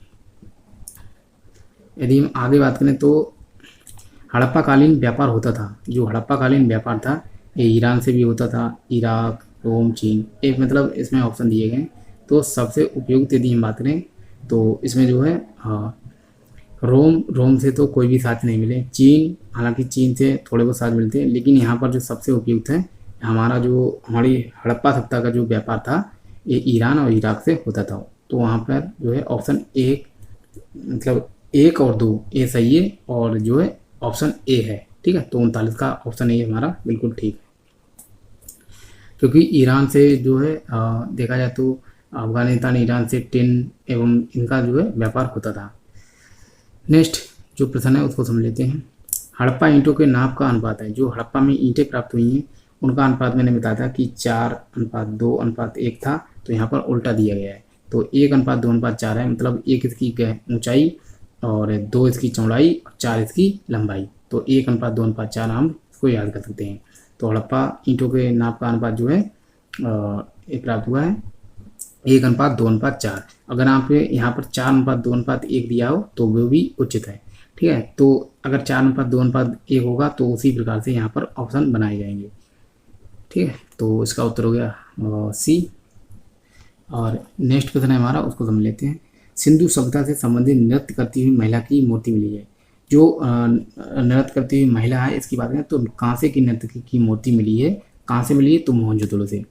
[SPEAKER 1] यदि हम आगे बात करें तो हड़प्पा कालीन व्यापार होता था, जो हड़प्पा कालीन व्यापार था ये ईरान से भी होता था, इराक, रोम, चीन, एक मतलब इसमें ऑप्शन दिए गए। तो सबसे उपयुक्त यदि हम बात करें तो इसमें जो है रोम से तो कोई भी साथ नहीं मिले। चीन, हालांकि चीन से थोड़े बहुत साथ मिलते हैं, लेकिन यहाँ पर जो सबसे उपयुक्त है हमारा जो हमारी हड़प्पा सभ्यता का जो व्यापार था ये ईरान और इराक से होता था। तो वहाँ पर जो है ऑप्शन एक, मतलब 1 और 2 ये सही है, और जो है ऑप्शन ए है। ठीक है, तो 39 का ऑप्शन ए हमारा बिल्कुल ठीक है, क्योंकि ईरान से जो है देखा जाए तो अफगानिस्तान ईरान से टिन एवं इनका जो है व्यापार होता था। नेक्स्ट जो प्रश्न है उसको समझ लेते हैं। हड़प्पा ईंटों के नाप का अनुपात है, जो हड़प्पा में ईंटें प्राप्त हुई हैं उनका अनुपात मैंने बताया था कि 4:2:1 था, तो यहाँ पर उल्टा दिया गया है। तो 1:2:4 है, मतलब 1 इसकी ऊंचाई और 2 इसकी चौड़ाई और 4 इसकी लंबाई। तो 1:2:4 हम इसको याद कर सकते हैं। तो हड़प्पा ईंटों के नाप का अनुपात जो है ये प्राप्त हुआ है 1:2:4। अगर आप यहाँ पर 4:2:1 दिया हो तो वो भी उचित है। ठीक है, तो अगर 4:2:1 होगा तो उसी प्रकार से यहाँ पर ऑप्शन बनाए जाएंगे। ठीक है, तो इसका उत्तर हो गया सी। और नेक्स्ट क्वेश्चन है हमारा, उसको समझ लेते हैं। सिंधु सभ्यता से संबंधित नृत्य करती हुई महिला की मूर्ति मिली है। जो नृत्य करती हुई महिला है इसकी बात करें तो कहाँ से की नृत्य की मूर्ति मिली है, कहाँ से मिली है, तो मोहनजोदड़ो से।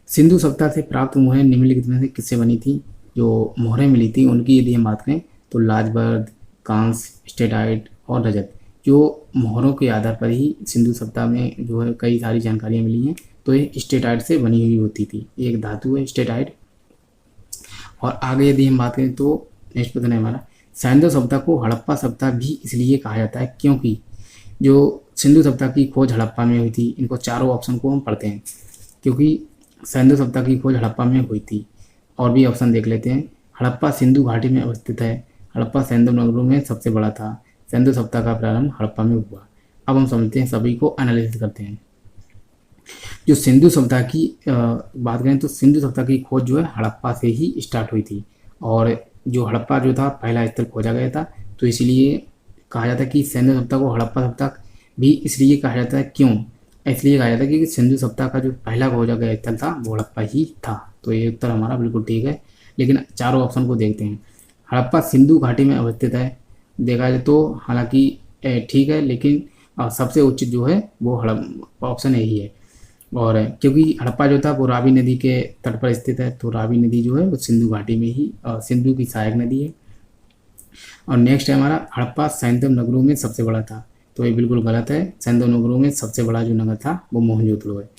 [SPEAKER 1] सिंधु सभ्यता से प्राप्त मोहरें निम्नलिखित में से किससे बनी थी। जो मोहरें मिली थी उनकी यदि हम बात करें तो लाजबर्द, कांस्य, स्टेटाइट और रजत, जो मोहरों के आधार पर ही सिंधु सभ्यता में जो है कई सारी जानकारियाँ मिली हैं। तो ये स्टेटाइट से बनी हुई होती थी, एक धातु है स्टेटाइट। और आगे यदि हम बात करें तो नेक्स्ट प्रश्न है हमारा, सिंधु सभ्यता को हड़प्पा सभ्यता भी इसलिए कहा जाता है क्योंकि जो सिंधु सभ्यता की खोज हड़प्पा में हुई थी। इनको चारों ऑप्शन को हम पढ़ते हैं, क्योंकि सिंधु सभ्यता की खोज हड़प्पा में हुई थी। और भी ऑप्शन देख लेते हैं। हड़प्पा सिंधु घाटी में अवस्थित है, हड़प्पा सिंधु नगरों में सबसे बड़ा था, सिंधु सभ्यता का प्रारंभ हड़प्पा में हुआ। अब हम समझते हैं, सभी को एनालिसिस करते हैं। जो सिंधु सभ्यता की बात करें तो सिंधु सभ्यता की खोज जो है हड़प्पा से ही स्टार्ट हुई थी, और जो हड़प्पा जो था पहला स्थल खोजा गया था। तो इसलिए कहा जाता है कि सिंधु सभ्यता को हड़प्पा सभ्यता भी इसलिए कहा जाता है, क्यों इसलिए कहा जाता है कि सिंधु सभ्यता का जो पहला खोजा गया स्थल था वो हड़प्पा ही था। तो ये उत्तर हमारा बिल्कुल ठीक है। लेकिन चारों ऑप्शन को देखते हैं। हड़प्पा सिंधु घाटी में अवस्थित है, देखा जाए तो हालांकि ठीक है, लेकिन सबसे उचित जो है वो ऑप्शन यही है। और क्योंकि हड़प्पा जो था वो रावी नदी के तट पर स्थित है, तो रावी नदी जो है वो सिंधु घाटी में ही सिंधु की सहायक नदी है। और नेक्स्ट है हमारा, हड़प्पा सैंधव नगरों में सबसे बड़ा था। तो ये बिल्कुल गलत है। सैंधव नगरों में सबसे बड़ा जो नगर था वो मोहनजोदड़ो है।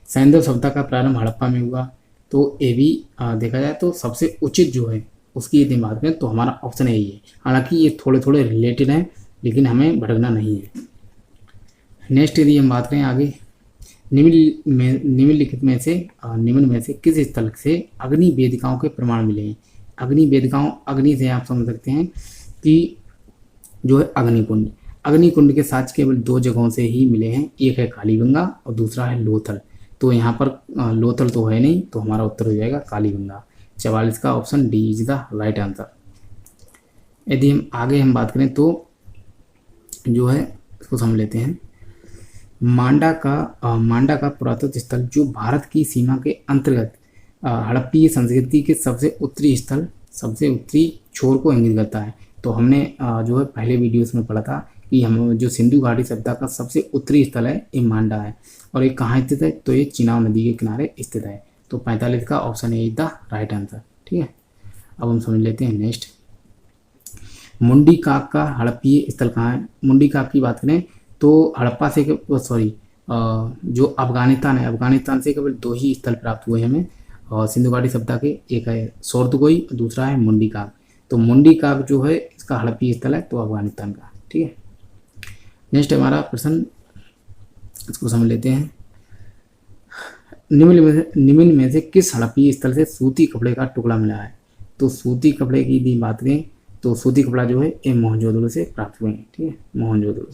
[SPEAKER 1] सैंधव सभ्यता का प्रारंभ हड़प्पा में हुआ, तो ये भी देखा जाए तो सबसे उचित जो है उसकी यदि बात करें तो हमारा ऑप्शन यही है। हालांकि ये थोड़े थोड़े रिलेटेड हैं, लेकिन हमें भटकना नहीं है। नेक्स्ट यदि हम बात करें आगे, निम्नलिखित में से निम्न में से किस स्थल से अग्नि वेदिकाओं के प्रमाण मिले हैं। अग्नि वेदिकाओं, अग्नि से आप समझ सकते हैं कि जो है अग्निकुंड। अग्निकुंड के साक्ष्य केवल 2 जगहों से ही मिले हैं, एक है कालीगंगा और दूसरा है लोथल। तो यहाँ पर लोथल तो है नहीं, तो हमारा उत्तर हो जाएगा कालीगंगा। 44 का option D is the right answer. यदि हम आगे बात करें तो जो है इसको समझ लेते हैं। मांडा का पुरातत्व स्थल जो भारत की सीमा के अंतर्गत हड़प्पीय संस्कृति के सबसे उत्तरी छोर को इंगित करता है। तो हमने जो है पहले वीडियोस में पढ़ा था कि हम जो सिंधु घाटी सभ्यता का सबसे उत्तरी स्थल है ये मांडा है। और ये कहाँ स्थित है, तो ये चिनाब नदी के किनारे स्थित है। तो 45 का option A is the right answer. ठीक है, अब हम समझ लेते हैं नेक्स्ट। मुंडी काक का हड़प्पीय स्थल कहाँ है। मुंडी काक की बात करें तो हड़प्पा से जो अफगानिस्तान है, अफगानिस्तान से केवल 2 ही स्थल प्राप्त हुए हमें सिंधु घाटी सभ्यता के, एक है सोर्दगोई, दूसरा है मुंडी काक। तो मुंडी काक जो है इसका हड़प्पीय स्थल है, तो अफगानिस्तान का। ठीक है, नेक्स्ट हमारा प्रश्न, इसको समझ लेते हैं। निम्न में से किस हड़प्पीय स्थल से सूती कपड़े का टुकड़ा मिला है। तो सूती कपड़े की यदि बात करें तो सूती कपड़ा जो है ये मोहनजोदड़ो से प्राप्त हुए हैं। ठीक है, मोहनजोदड़ो।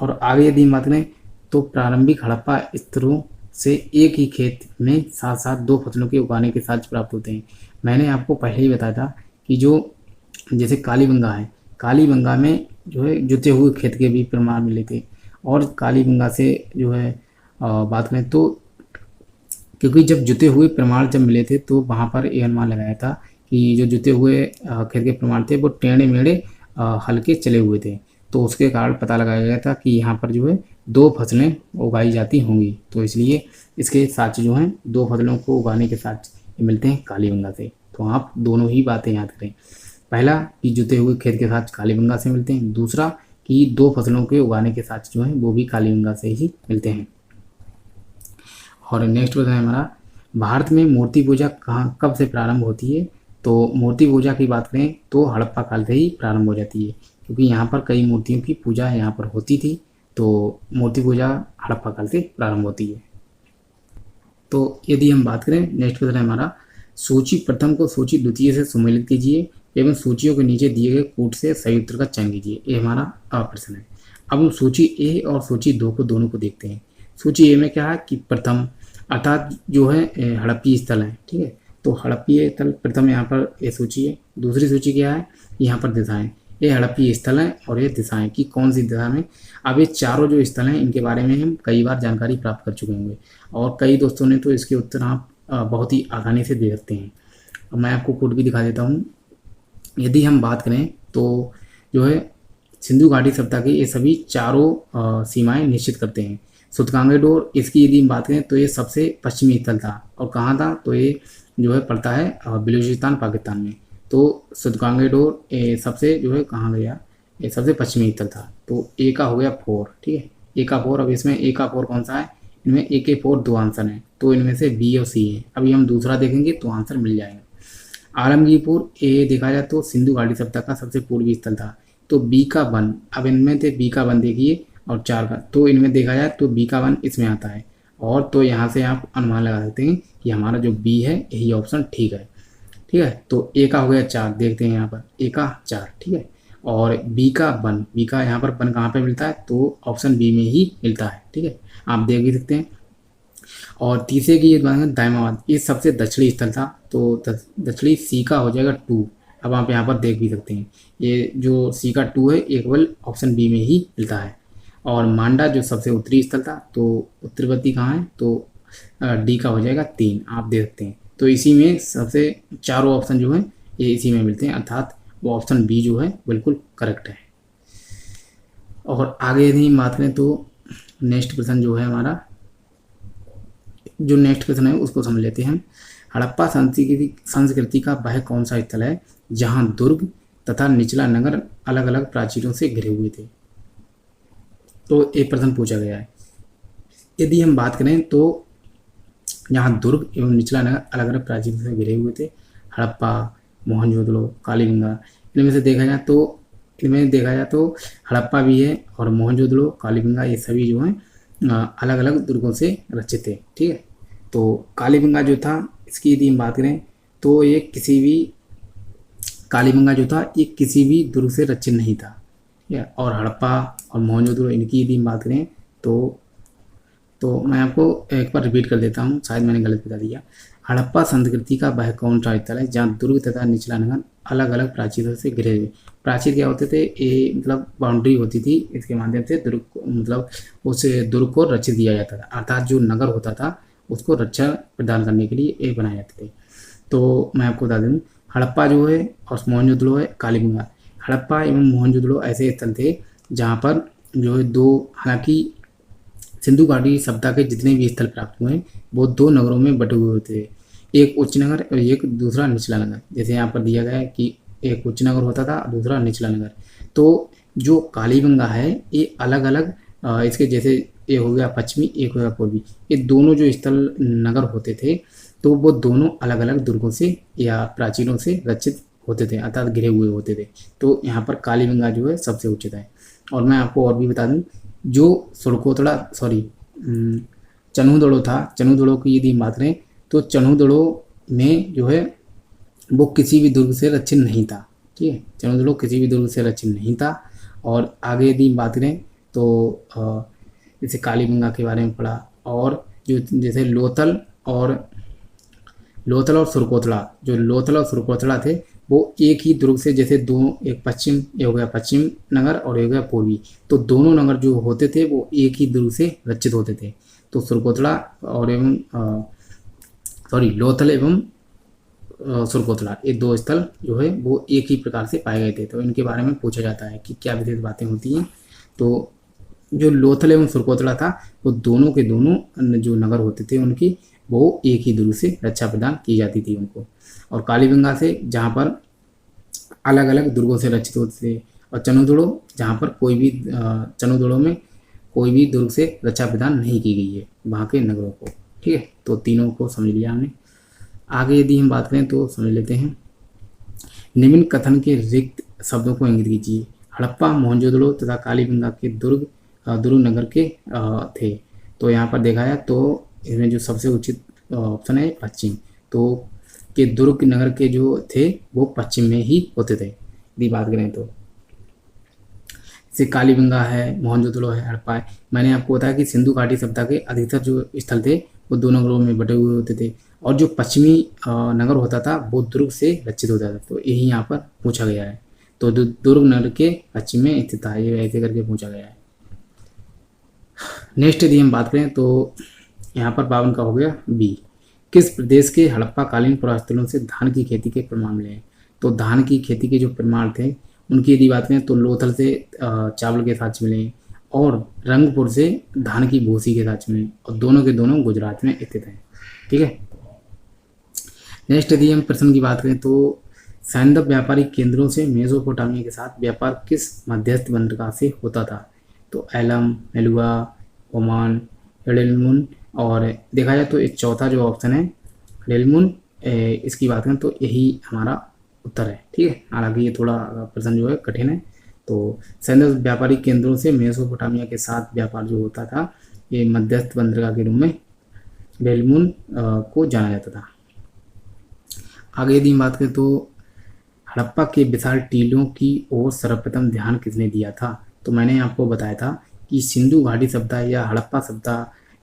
[SPEAKER 1] और आगे यदि बात करें तो प्रारंभिक हड़प्पा स्तरों से एक ही खेत में साथ साथ 2 फसलों के उगाने के साथ प्राप्त होते हैं। मैंने आपको पहले ही बताया था कि जो जैसे कालीबंगा है, कालीबंगा में जो है जुते हुए खेत के भी प्रमाण मिले थे। और कालीबंगा से जो है बात करें तो क्योंकि जब जुते हुए प्रमाण जब मिले थे तो वहाँ पर ये अनुमान लगाया था कि जो जुते हुए खेत के प्रमाण थे वो टेढ़े मेढ़े हल्के चले हुए थे, तो उसके कारण पता लगाया गया था कि यहाँ पर जो है दो फसलें उगाई जाती होंगी। तो इसलिए इसके साक्ष्य जो हैं दो फसलों को उगाने के साक्ष्य मिलते हैं कालीबंगा से। तो आप दोनों ही बातें याद करें, पहला कि जुते हुए खेत के साक्ष्य कालीबंगा से मिलते हैं, दूसरा कि दो फसलों के उगाने के साक्ष्य जो हैं वो भी कालीबंगा से ही मिलते हैं। और नेक्स्ट प्रश्न है हमारा, भारत में मूर्ति पूजा कहाँ कब से प्रारंभ होती है? तो मूर्ति पूजा की बात करें तो हड़प्पा काल से ही प्रारंभ हो जाती है, क्योंकि यहाँ पर कई मूर्तियों की पूजा यहाँ पर होती थी, तो मूर्ति पूजा हड़प्पा काल से प्रारंभ होती है। तो यदि हम बात करें, नेक्स्ट प्रश्न है हमारा, सूची प्रथम को सूची द्वितीय से सुमेलित कीजिए एवं सूचियों के नीचे दिए गए कूट से सही उत्तर का चयन कीजिए। ये हमारा प्रश्न है। अब हम सूची ए और सूची दो को दोनों को देखते हैं। सूची ए में क्या है कि प्रथम अर्थात जो है हड़प्पीय स्थल है, ठीक है। तो हड़प्पीय स्थल प्रथम यहाँ पर ये सूची है। दूसरी सूची क्या है, यहाँ पर दिशाएं, ये हड़प्पीय स्थल है और ये दिशाएं कि कौन सी दिशा में। अब ये चारों जो स्थल हैं इनके बारे में हम कई बार जानकारी प्राप्त कर चुके होंगे और कई दोस्तों ने तो इसके उत्तर आप बहुत ही आसानी से दे सकते हैं। अब मैं आपको कोड भी दिखा देता हूँ। यदि हम बात करें तो जो है सिंधु घाटी सभ्यता के ये सभी चारों सीमाएं निश्चित करते हैं। सुतकांगे डोर, इसकी यदि हम बात करें तो ये सबसे पश्चिमी स्थल था और कहाँ था, तो ये जो है पड़ता है बलूचिस्तान पाकिस्तान में। तो सुतकांगे डोर ये सबसे जो है कहाँ गया, ये सबसे पश्चिमी स्थल था। तो ए का हो गया 4, ठीक है, ए का 4। अब इसमें ए का 4 कौन सा है, इनमें ए के 4 दो आंसर हैं, तो इनमें से बी और सी है। अभी हम दूसरा देखेंगे तो आंसर मिल जाएगा। आलमगीरपुर ए देखा जाए तो सिंधु घाटी सभ्यता का सबसे पूर्वी स्थल था, तो बी का 1। अब इनमें थे बी का 1 देखिए और 4 का, तो इनमें देखा जाए तो बी का 1 इसमें आता है। और तो यहाँ से आप अनुमान लगा सकते हैं कि हमारा जो बी है यही ऑप्शन ठीक है, ठीक है। तो ए का हो गया 4, देखते हैं यहाँ पर ए का 4, ठीक है। और बी का 1, बी का यहाँ पर 1 कहाँ पे मिलता है, तो ऑप्शन बी में ही मिलता है, ठीक है, आप देख भी सकते हैं। और तीसरे की ये दायमाबाद, ये सबसे दक्षिणी स्थल था, तो दक्षिणी सी का हो जाएगा 2। अब आप यहाँ पर देख भी सकते हैं ये जो सी का 2 है ये केवल ऑप्शन बी में ही मिलता है। और मांडा जो सबसे उत्तरी स्थल था, तो उत्तरवर्ती कहाँ है, तो डी का हो जाएगा 3, आप देख सकते हैं। तो इसी में सबसे चारों ऑप्शन जो हैं ये इसी में मिलते हैं, अर्थात वो ऑप्शन बी जो है बिल्कुल करेक्ट है। और आगे यदि हम बात करें तो नेक्स्ट प्रश्न जो है हमारा, जो नेक्स्ट क्वेश्चन है उसको समझ लेते हैं। हड़प्पा संस्कृति का वह कौन सा स्थल है जहां दुर्ग तथा निचला नगर अलग अलग प्राचीरों से घिरे हुए थे? तो एक प्रश्न पूछा गया है। यदि हम बात करें तो यहाँ दुर्ग एवं निचला नगर अलग अलग प्राचीरों से घिरे हुए थे, हड़प्पा, मोहनजोदड़ो, कालीबंगा। इनमें देखा जाए तो हड़प्पा भी है और मोहनजोदड़ो, कालीबंगा, ये सभी जो हैं अलग अलग दुर्गों से रचित थे, ठीक है। तो कालीबंगा जो था इसकी यदि हम बात करें तो ये कालीबंगा जो था ये किसी भी दुर्ग से रचित नहीं था, ठीक है। और हड़प्पा और मोहनजोदड़ो इनकी यदि हम बात करें तो मैं आपको एक बार रिपीट कर देता हूँ, शायद मैंने गलत बता दिया। हड़प्पा संस्कृति का वह कौन सा स्थल है जहाँ दुर्ग तथा निचला नगर अलग अलग प्राचीरों से घिरे हुए। प्राचीर क्या होते थे, ये मतलब बाउंड्री होती थी, इसके माध्यम से दुर्ग मतलब उस दुर्ग को रचित दिया जाता था, अर्थात जो नगर होता था उसको रक्षा प्रदान करने के लिए ये बनाए जाते थे। तो मैं आपको बता दूँ, हड़प्पा जो है और मोहनजोदड़ो है, कालीबंगा। हड़प्पा एवं मोहनजोदड़ो ऐसे स्थल थे जहाँ पर जो है दो, हालांकि सिंधु घाटी सभ्यता के जितने भी स्थल प्राप्त हुए हैं वो 2 नगरों में बटे हुए होते थे, एक उच्च नगर और एक दूसरा निचला नगर। जैसे यहाँ पर दिया गया है कि एक उच्च नगर होता था, दूसरा निचला नगर। तो जो कालीबंगा है ये अलग अलग इसके जैसे एक हो गया पश्चिमी, एक हो गया पूर्वी, ये दोनों जो स्थल नगर होते थे तो वो दोनों अलग अलग दुर्गों से या प्राचीरों से रचित होते थे, अर्थात घिरे हुए होते थे। तो यहाँ पर कालीबंगा जो है सबसे उचित है। और मैं आपको और भी बता दूँ, जो चनूदड़ो था, चनूदड़ो की यदि बात करें तो चनूदड़ो में जो है वो किसी भी दुर्ग से रचित नहीं था, ठीक है। चनूदड़ो किसी भी दुर्ग से रचित नहीं था। और आगे यदि बात करें तो जैसे कालीबंगा के बारे में पढ़ा, और जो जैसे लोथल और सुरकोतड़ा, जो लोथल और सुरकोतड़ा थे वो एक ही दुर्ग से, जैसे दो, एक पश्चिम, ये हो गया पश्चिम नगर और ये हो गया पूर्वी, तो दोनों नगर जो होते थे वो एक ही दुर्ग से रचित होते थे। तो सुरकोतला और एवं लोथल एवं सुरकोतला, ये दो स्थल जो है वो एक ही प्रकार से पाए गए थे। तो इनके बारे में पूछा जाता है कि क्या विशेष बातें होती हैं। तो जो लोथल एवं सुरकोतला था वो दोनों के दोनों जो नगर होते थे उनकी वो एक ही दुर्ग से रक्षा प्रदान की जाती थी उनको। और कालीबंगा से जहाँ पर अलग अलग दुर्गों से रक्षित होते थे, और चनुदुड़ो जहाँ पर कोई भी चनुदुड़ो में कोई भी दुर्ग से रक्षा प्रदान नहीं की गई है वहाँ के नगरों को। ठीक है, तो तीनों को समझ लिया हमने। आगे यदि हम बात करें तो समझ लेते हैं। निम्न कथन के रिक्त शब्दों को इंगित कीजिए। हड़प्पा, मोहनजोदड़ो तथा कालीबंगा के दुर्ग नगर के थे। तो यहाँ पर देखा जाए तो इसमें जो सबसे उचित ऑप्शन है पश्चिम, तो के दुर्ग नगर के जो थे वो पश्चिम में ही होते थे यदि बात करें तो। जैसे कालीबंगा है, मोहनजोदड़ो है, हड़प्पा है। मैंने आपको बताया कि सिंधु घाटी सभ्यता के अधिकतर जो स्थल थे वो दो नगरों में बटे हुए होते थे, और जो पश्चिमी नगर होता था वो दुर्ग से रक्षित होता था। तो यही यहाँ पर पूछा गया है। तो दुर्ग नगर के पश्चिम में स्थित था, ये ऐसे करके पूछा गया है। नेक्स्ट यदि हम बात करें तो यहाँ पर 52 का हो गया बी। किस प्रदेश के हड़प्पाकालीन पुरास्थलों से धान की खेती के प्रमाण मिले हैं? तो धान की खेती के जो प्रमाण थे उनकी यदि बात करें तो लोथल से चावल के साथ मिले, और रंगपुर से धान की भूसी के साथ मिले, और दोनों के दोनों गुजरात में स्थित हैं। ठीक है, नेक्स्ट यदि हम प्रश्न की बात करें तो सैंधव व्यापारिक केंद्रों से मेसोपोटामिया के साथ व्यापार किस मध्यस्थ बंदरगाह से होता था? तो एलम, मेलुआ, ओमान, रेलमुन, और देखा जाए तो एक चौथा जो ऑप्शन है रेलमुन, इसकी बात करें तो यही हमारा उत्तर है। ठीक है, हालांकि ये थोड़ा प्रश्न जो है कठिन है। तो सैंधव व्यापारिक केंद्रों से मेसोपोटामिया के साथ व्यापार जो होता था ये मध्यस्थ बंदरगाह के रूप में रेलमुन को जाना जाता था। आगे यदि हम बात करें तो हड़प्पा के विशाल टीलों की ओर सर्वप्रथम ध्यान किसने दिया था? तो मैंने आपको बताया था कि सिंधु घाटी सभ्यता या हड़प्पा सभ्यता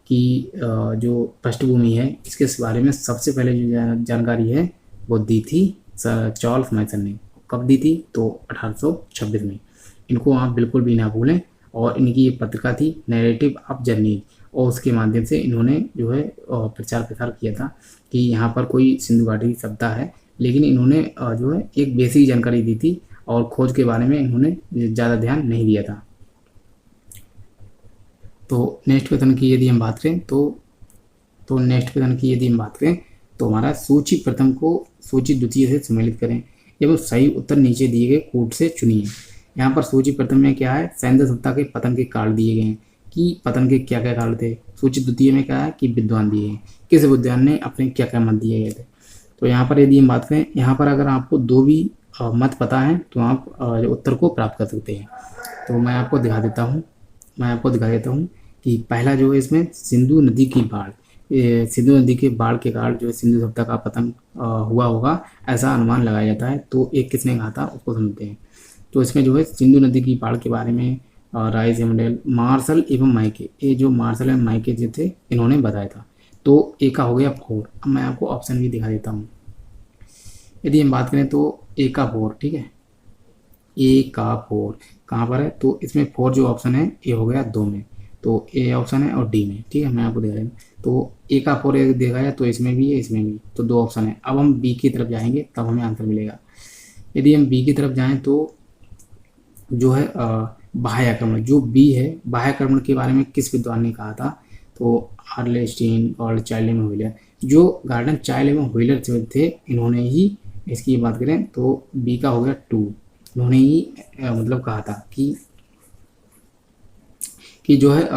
[SPEAKER 1] की जो पृष्ठभूमि है इसके बारे में सबसे पहले जो जानकारी है वो दी थी चार्ल्स मैसन ने। कब दी थी? तो 1826 में। इनको आप बिल्कुल भी ना भूलें। और इनकी ये पत्रिका थी नैरेटिव ऑफ जर्नी, और उसके माध्यम से इन्होंने जो है प्रचार प्रसार किया था कि यहाँ पर कोई सिंधु घाटी सभ्यता है, लेकिन इन्होंने जो है एक बेसिक जानकारी दी थी और खोज के बारे में इन्होंने ज़्यादा ध्यान नहीं दिया था। तो नेक्स्ट क्वेश्चन की यदि हम बात करें तो हमारा सूची प्रथम को सूची द्वितीय से सम्मिलित करें एवं सही उत्तर नीचे दिए गए कूट से चुनिए। यहाँ पर सूची प्रथम में क्या है? सैंधव सभ्यता के पतन के कारण दिए गए हैं कि पतन के क्या क्या कारण थे। सूची द्वितीय में क्या है कि विद्वान दिए हैं, किस विद्वान ने अपने क्या क्या मत दिए गए थे। तो यहाँ पर यदि हम बात करें, यहाँ पर अगर आपको दो भी मत पता है तो आप उत्तर को प्राप्त कर सकते हैं। तो मैं आपको दिखा देता हूँ कि पहला जो है इसमें सिंधु नदी की बाढ़, सिंधु नदी के बाढ़ के कारण जो है सिंधु सभ्यता का पतन हुआ होगा ऐसा अनुमान लगाया जाता है। तो एक किसने कहा था उसको समझते हैं। तो इसमें जो है सिंधु नदी की बाढ़ के बारे में राइस एमडेल, मार्शल एवं माइके, ये जो मार्शल एवं माइके जो थे इन्होंने बताया था। तो ए का हो गया फोर। अब मैं आपको ऑप्शन भी दिखा देता हूँ। यदि हम बात करें तो ए का फोर, ठीक है, ए का फोर कहाँ पर है? तो इसमें फोर जो ऑप्शन है ए हो गया दो में, तो ए ऑप्शन है और डी में। ठीक है, मैं आपको दिखा दें तो ए का फोर देखा जाए तो इसमें भी है, इसमें भी, तो दो ऑप्शन है। अब हम बी की तरफ जाएंगे तब हमें आंसर मिलेगा। यदि हम बी की तरफ जाएं तो जो है बाह्य आक्रमण, जो बी है बाह्य आक्रमण के बारे में किस विद्वान ने कहा था? तो आर्लेस्टीन और चाइल्ड एवं व्हीलर, जो गार्डन चाइल्ड एवं व्हीलर थे इन्होंने ही इसकी बात करें तो बी का हो गया टू। उन्होंने ही मतलब कहा था कि जो है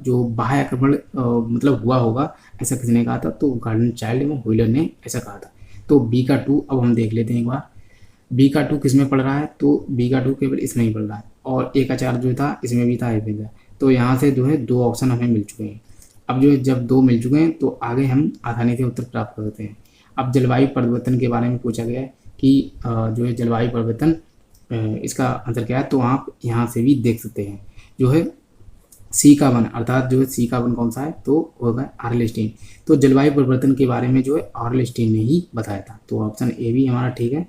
[SPEAKER 1] जो बाह्य आक्रमण मतलब हुआ होगा ऐसा किसने कहा था? तो गार्डन चाइल्ड एवं व्हीलर ने ऐसा कहा था। तो बी का टू अब हम देख लेते हैं एक बार। बी का टू किस में पड़ रहा है? तो बी का टू केवल इसमें ही पड़ रहा है, और ए का चार जो था इसमें भी था, इसमें था। तो यहाँ से जो है दो ऑप्शन हमें मिल चुके हैं। अब जो है जब दो मिल चुके हैं तो आगे हम आसानी से उत्तर प्राप्त कर सकते हैं। अब जलवायु परिवर्तन के बारे में पूछा गया है कि जो है जलवायु परिवर्तन इसका आंसर क्या है? तो आप यहाँ से भी देख सकते हैं जो है सी का वन, अर्थात जो है सी का वन कौन सा है? तो होगा आर्लेस्टीन। तो जलवायु परिवर्तन के बारे में जो है आर्लेस्टीन ने ही बताया था। तो ऑप्शन ए भी हमारा ठीक है।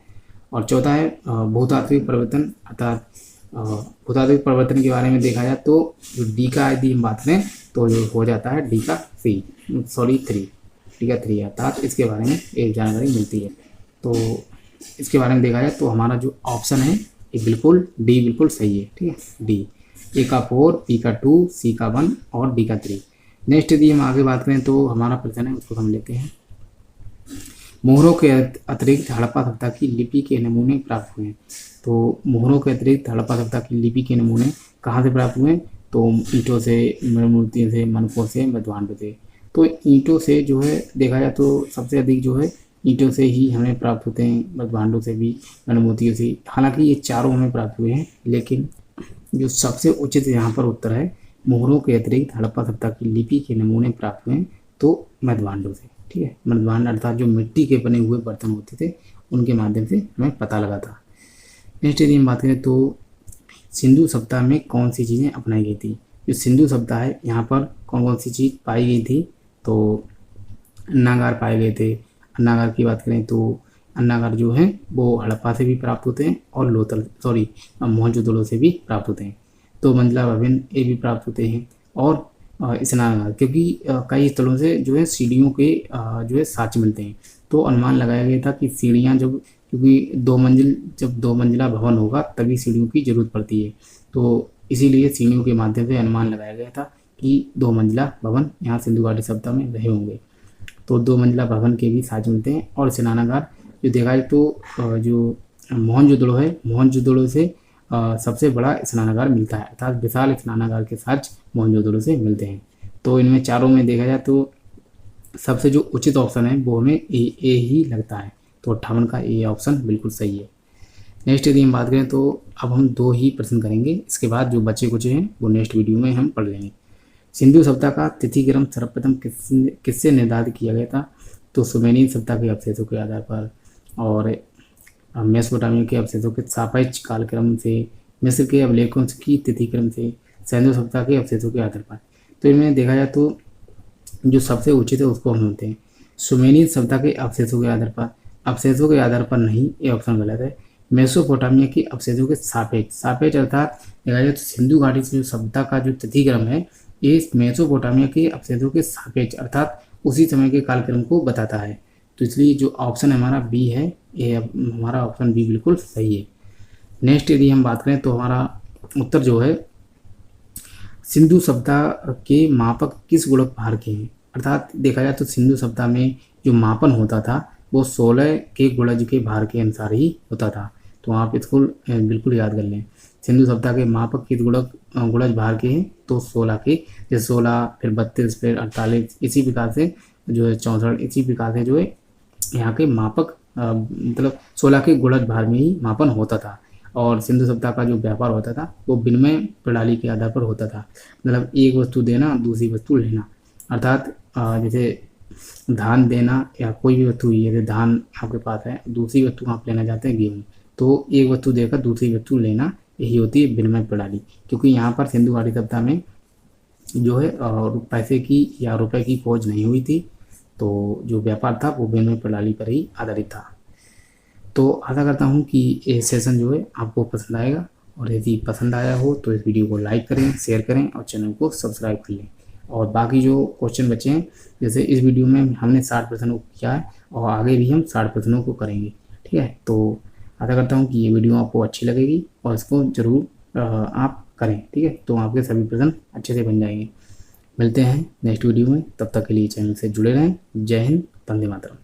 [SPEAKER 1] और चौथा है भूतात्विक परिवर्तन, अर्थात भूतात्विक परिवर्तन के बारे में देखा जाए तो जो डी का यदि हम बात करें तो जो हो जाता है डी का थ्री, डी का थ्री, अर्थात इसके बारे में एक जानकारी मिलती है। तो इसके बारे में देखा जाए तो हमारा जो ऑप्शन है ये बिल्कुल डी बिल्कुल सही है। ठीक है, डी, ए का 4, बी का 2, सी का 1 और डी का 3। नेक्स्ट यदि हम आगे बात करें तो हमारा प्रश्न है उसको हम लेते हैं। मोहरों के अतिरिक्त हड़प्पा सभ्यता की लिपि के नमूने प्राप्त हुए हैं। तो मोहरों के अतिरिक्त हड़प्पा सभ्यता की लिपि के नमूने कहाँ से प्राप्त हुए? तो ईंटों से, मूर्तियों से, मनकों से, मृदभांडों से। तो ईंटों से जो है देखा जाए तो सबसे अधिक जो है ईंटों से ही हमें प्राप्त होते हैं, मृदभांडों से भी, मूर्तियों से। हालांकि ये चारों हमें प्राप्त हुए हैं, लेकिन जो सबसे उचित यहाँ पर उत्तर है मोहरों के अतिरिक्त हड़प्पा सभ्यता की लिपि के नमूने प्राप्त हुए हैं तो मृदभांडों से। ठीक है, मृदभांड अर्थात जो मिट्टी के बने हुए बर्तन होते थे उनके माध्यम से हमें पता लगा था। नेक्स्ट यदि हम बात करें तो सिंधु सभ्यता में कौन सी चीज़ें अपनाई गई थी? जो सिंधु सभ्यता है यहाँ पर कौन कौन सी चीज़ पाई गई थी? तो अन्नागार पाए गए थे। अन्नागार की बात करें तो अन्नागार जो है वो हड़प्पा से भी प्राप्त होते हैं और मोहनजोदड़ो से भी प्राप्त होते हैं। तो मंजिला भवन ये भी प्राप्त होते हैं और स्नानागार, क्योंकि कई स्थलों से जो है सीढ़ियों के जो है साक्ष्य मिलते हैं। तो अनुमान लगाया गया था कि सीढ़ियाँ जब, क्योंकि जब 2 मंजिला भवन होगा तभी सीढ़ियों की जरूरत पड़ती है, तो इसीलिए सीढ़ियों के माध्यम से अनुमान लगाया गया था कि 2 मंजिला भवन यहाँ सिंधु घाटी सभ्यता में रहे होंगे। तो 2 मंजिला भवन के भी साक्ष्य मिलते हैं। और स्नानागार जो देखा जाए तो जो मोहनजोदड़ो है, मोहनजोदड़ो से सबसे बड़ा स्नानागार मिलता है, अर्थात विशाल स्नानागार के साक्ष्य मोहनजोदड़ो से मिलते हैं। तो इनमें चारों में देखा जाए तो सबसे जो उचित ऑप्शन है वो हमें ए ही लगता है। तो 58 का ए ऑप्शन बिल्कुल सही है। नेक्स्ट यदि हम बात करें तो अब हम 2 ही प्रश्न करेंगे, इसके बाद जो बचे कुछ हैं वो नेक्स्ट वीडियो में हम पढ़ लेंगे। सिंधु सभ्यता का तिथिक्रम सर्वप्रथम किससे निर्धारित किया गया था? तो सुमेरियन सभ्यता के अवशेषों के आधार पर और मेसोपोटामिया के अवशेषों के सापेक्ष कालक्रम से, मिस्र के अभिलेखों की तिथिक्रम से, सिंधु सभ्यता के अवशेषों के आधार पर। तो इनमें देखा जाए तो जो सबसे उचित है उसको हम होते हैं सुमेरियन सभ्यता के अवशेषों के आधार पर। अवशेषों के आधार पर नहीं, ये ऑप्शन गलत है। मेसोपोटामिया के अवशेषों के सापेक्ष अर्थात देखा जाए तो सिंधु घाटी से जो सभ्यता का जो तिथिक्रम है ये मेसोपोटामिया के अवशेषों के सापेक्ष अर्थात उसी समय के कालक्रम को बताता है। तो इसलिए जो ऑप्शन हमारा बी है, ये हमारा ऑप्शन बी बिल्कुल सही है। नेक्स्ट यदि हम बात करें तो हमारा उत्तर जो है सिंधु सभ्यता के मापक किस गुणक भार के हैं? अर्थात देखा जाए तो सिंधु सभ्यता में जो मापन होता था वो 16 के गुणज के भार के अनुसार ही होता था। तो आप इसको बिल्कुल याद कर लें। सिंधु सभ्यता के मापक किस गुणज भार के हैं? तो 16 के, जैसे 16 फिर 32 फिर 48, इसी प्रकार से जो है 64, इसी प्रकार से जो है यहाँ के मापक मतलब 16 के गुणज भार में ही मापन होता था। और सिंधु सभ्यता का जो व्यापार होता था वो विनिमय प्रणाली के आधार पर होता था, मतलब एक वस्तु देना दूसरी वस्तु लेना। अर्थात जैसे धान देना या कोई भी वस्तु, जैसे धान आपके पास है, दूसरी वस्तु आप लेना चाहते हैं गेहूँ, तो एक वस्तु देकर दूसरी वस्तु लेना, यही होती है विनिमय प्रणाली। क्योंकि यहाँ पर सिंधु घाटी सभ्यता में जो है पैसे की या रुपए की खोज नहीं हुई थी, तो जो व्यापार था वो विनिमय प्रणाली पर ही आधारित था। तो आशा करता हूँ कि ये सेशन जो है आपको पसंद आएगा, और यदि पसंद आया हो तो इस वीडियो को लाइक करें, शेयर करें और चैनल को सब्सक्राइब कर लें। और बाकी जो क्वेश्चन बचे हैं, जैसे इस वीडियो में हमने 60 प्रश्नों को किया है और आगे भी हम 60 प्रश्नों को करेंगे। ठीक है, तो आशा करता हूँ कि ये वीडियो आपको अच्छी लगेगी और इसको ज़रूर आप करें। ठीक है, तो आपके सभी प्रश्न अच्छे से बन जाएंगे। मिलते हैं नेक्स्ट वीडियो में, तब तक के लिए चैनल से जुड़े रहें। जय हिंद, वंदे मातरम।